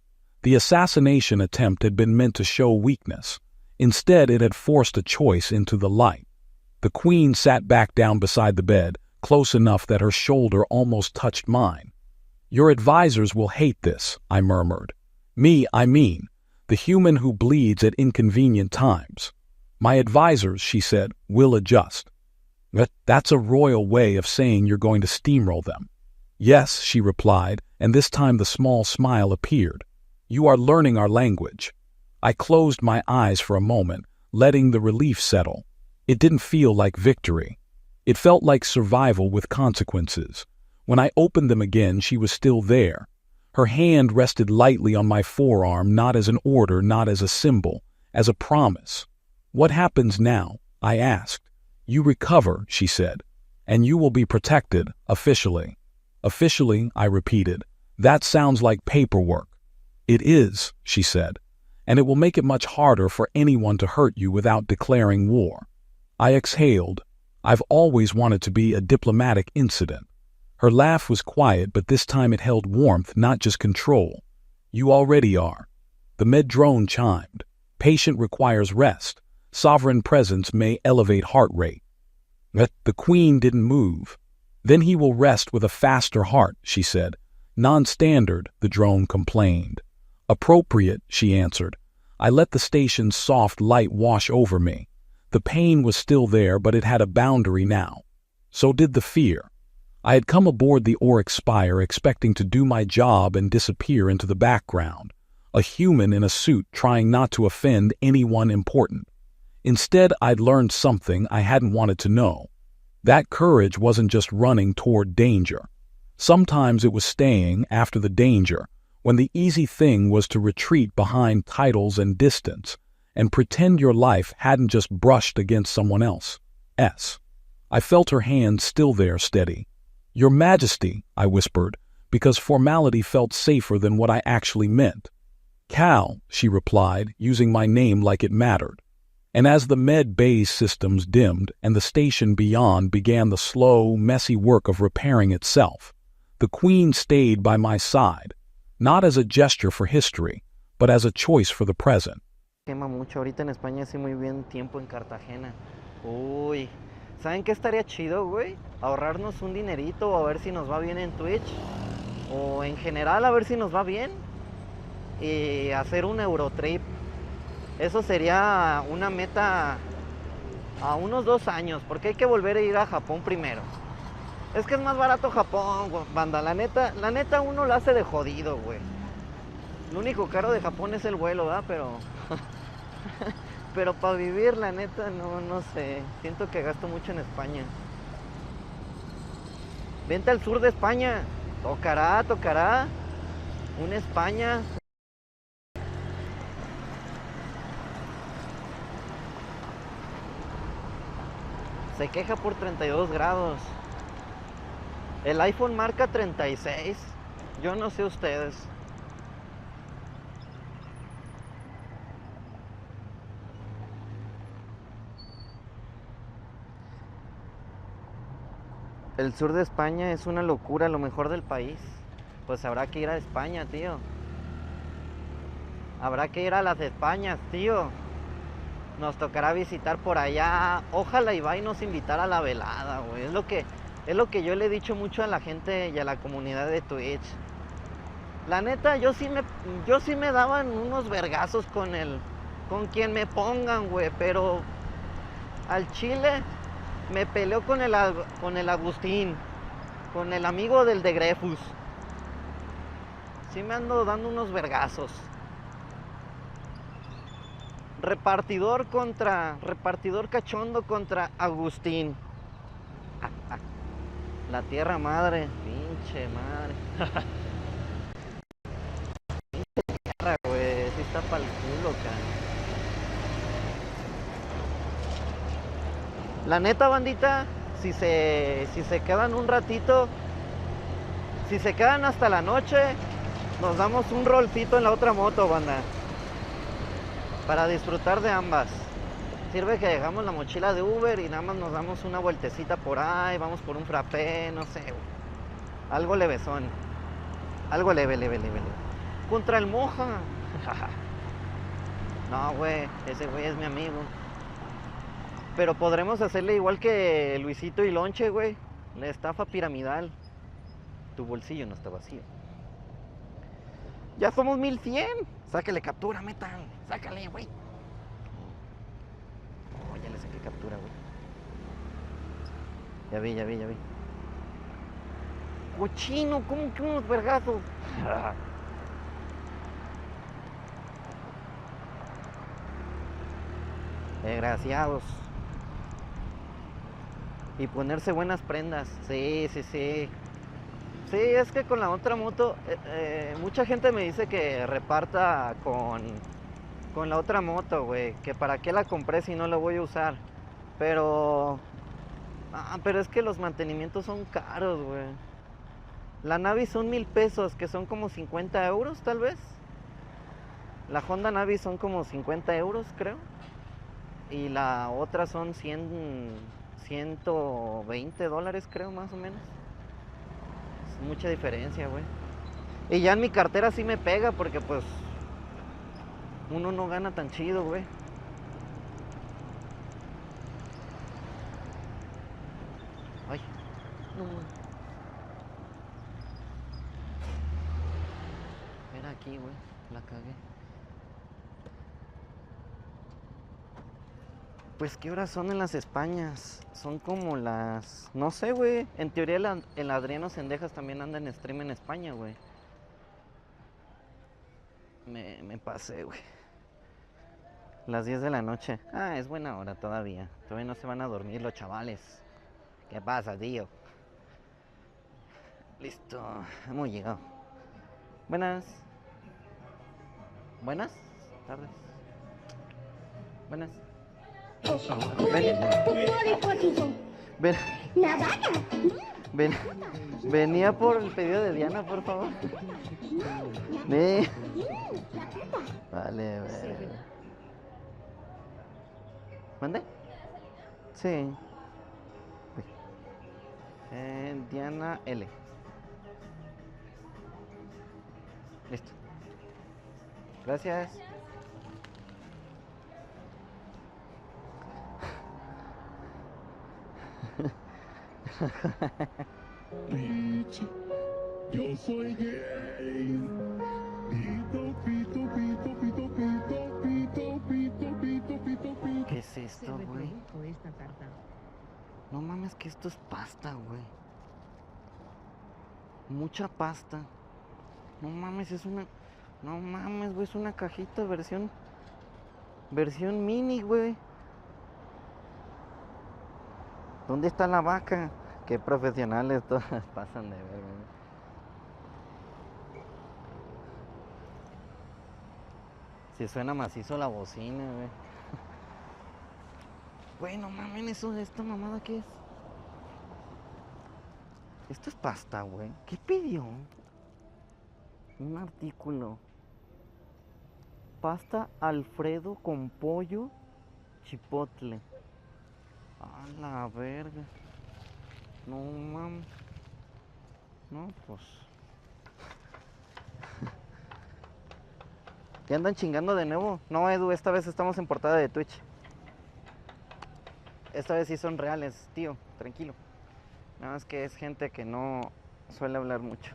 The assassination attempt had been meant to show weakness. Instead, it had forced a choice into the light. The Queen sat back down beside the bed, close enough that her shoulder almost touched mine. "Your advisors will hate this," I murmured. "Me, I mean, the human who bleeds at inconvenient times." "My advisors," she said, "will adjust." "That's a royal way of saying you're going to steamroll them." "Yes," she replied, and this time the small smile appeared. "You are learning our language." I closed my eyes for a moment, letting the relief settle. It didn't feel like victory. It felt like survival with consequences. When I opened them again, she was still there. Her hand rested lightly on my forearm, not as an order, not as a symbol, as a promise. "What happens now?" I asked. "You recover," she said, "and you will be protected, officially." "Officially," I repeated. "That sounds like paperwork." "It is," she said, "and it will make it much harder for anyone to hurt you without declaring war." I exhaled. I've always wanted to be a diplomatic incident. Her laugh was quiet, but this time it held warmth, not just control. "You already are." The med-drone chimed. "Patient requires rest. Sovereign presence may elevate heart rate." The Queen didn't move. "Then he will rest with a faster heart," she said. "Non-standard," the drone complained. "Appropriate," she answered. I let the station's soft light wash over me. The pain was still there, but it had a boundary now. So did the fear. I had come aboard the Oryx Spire expecting to do my job and disappear into the background, a human in a suit trying not to offend anyone important. Instead, I'd learned something I hadn't wanted to know. That courage wasn't just running toward danger. Sometimes it was staying after the danger, when the easy thing was to retreat behind titles and distance, and pretend your life hadn't just brushed against someone else's. I felt her hand still there, steady. "Your Majesty," I whispered, because formality felt safer than what I actually meant. "Cal," she replied, using my name like it mattered. And as the med base systems dimmed and the station beyond began the slow, messy work of repairing itself, the Queen stayed by my side, not as a gesture for history, but as a choice for the present. quema mucho. Ahorita en España hace muy bien tiempo en Cartagena. Uy, ¿saben qué estaría chido, güey? Ahorrarnos un dinerito o a ver si nos va bien en Twitch. O en general a ver si nos va bien. Y hacer un Eurotrip. Eso sería una meta a unos 2 años. Porque hay que volver a ir a Japón primero. Es que es más barato Japón, banda. La neta uno lo hace de jodido, güey. Lo único caro de Japón es el vuelo, ¿verdad? Pero para vivir, la neta, no sé. Siento que gasto mucho en España. Vente al sur de España. Tocará. Una España. Se queja por 32 grados. El iPhone marca 36. Yo no sé ustedes. El sur de España es una locura, lo mejor del país. Pues habrá que ir a España, tío. Habrá que ir a las Españas, tío. Nos tocará visitar por allá. Ojalá Ibai nos invitara a la velada, güey. Es lo que yo le he dicho mucho a la gente y a la comunidad de Twitch. La neta, yo sí me daban unos vergazos con quien me pongan, güey. Pero al chile me peleó con el Agustín, con el amigo del de Grefus. Sí me ando dando unos vergazos. Repartidor cachondo contra Agustín. La tierra madre, pinche madre. Tierra, güey, sí está pa'l culo, cara. La neta, bandita, si se quedan un ratito, si se quedan hasta la noche, nos damos un rolcito en la otra moto, banda. Para disfrutar de ambas. Sirve que dejamos la mochila de Uber y nada más nos damos una vueltecita por ahí, vamos por un frappé, no sé, güey. Algo levesón. Algo leve. Contra el Moja. No, güey, ese güey es mi amigo. Pero podremos hacerle igual que Luisito y Lonche, güey. La estafa piramidal. Tu bolsillo no está vacío. Ya somos 1100. Sáquele captura, metal. Sácale, güey. Oh, ya le saqué captura, güey. Ya vi. Cochino, ¿cómo que unos vergazos? Desgraciados. Y ponerse buenas prendas. Sí. Sí, es que con la otra moto, mucha gente me dice que reparta con la otra moto, güey. Que para qué la compré si no la voy a usar. Pero... pero es que los mantenimientos son caros, güey. La Navi son 1000 pesos, que son como 50 euros, tal vez. La Honda Navi son como 50 euros, creo. Y la otra son 120 dólares, creo, más o menos. Es mucha diferencia, güey. Y ya en mi cartera sí me pega porque pues uno no gana tan chido, güey. Ay, no. Era aquí, güey. La cagué. Pues qué horas son en las Españas. Son como las... No sé, güey. En teoría el Adriano Sendejas también anda en stream en España, güey. Me pasé, güey. Las 10 de la noche. Ah, es buena hora todavía. Todavía no se van a dormir los chavales. ¿Qué pasa, tío? Listo. Hemos llegado. Buenas. Buenas tardes. Buenas. Ven. Ven. Venía por el pedido de Diana, por favor. Vale, vale. ¿Mande? Sí. Diana L. Listo. Gracias. Bitch, yo soy gay. Pito, pito, pito, pito, pito, pito, pito, pito, pito, pito. ¿Qué es esto, güey? Esta tarta. No mames, que esto es pasta, güey. Mucha pasta. No mames, es una... No mames, güey, es una cajita versión... Versión mini, güey. ¿Dónde está la vaca? Qué profesionales todas pasan de verga, güey. Si suena macizo la bocina, güey. Güey, no mames, eso, ¿esta mamada qué es? Esto es pasta, güey. ¿Qué pidió? Un artículo. Pasta Alfredo con pollo chipotle. A la verga. No mames. No, pues. ¿Ya andan chingando de nuevo? No, Edu, esta vez estamos en portada de Twitch. Esta vez sí son reales, tío. Tranquilo. Nada más que es gente que no suele hablar mucho.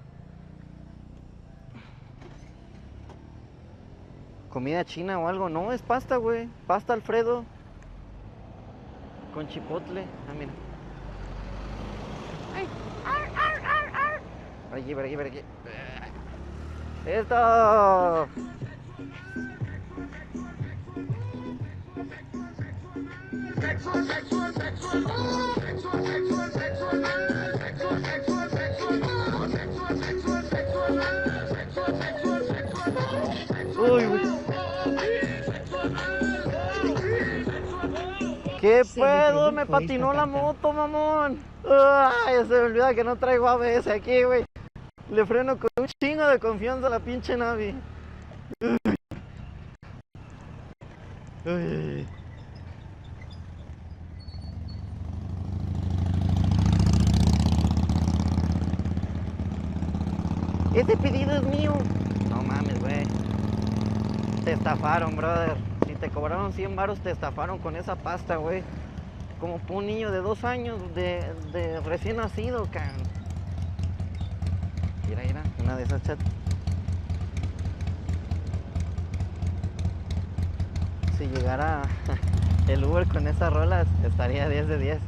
¿Comida china o algo? No, es pasta, güey. Pasta Alfredo. Con chipotle. Ah, mira. ¡Ay! ¡Ar, ar, ar, ar! Por aquí, por aquí. ¡Esto! Uy, güey. ¿Qué pedo? Me patinó la moto, mamón. Ay, se me olvida que no traigo ABS aquí, güey. Le freno con un chingo de confianza a la pinche Navi. Uy. Ese pedido es mío. No mames, güey. Te estafaron, brother. Si te cobraron 100 varos, te estafaron con esa pasta, güey. Como por un niño de 2 años de recién nacido, can. Mira, una de esas chat. Si llegara el Uber con esas rolas, estaría 10 de 10,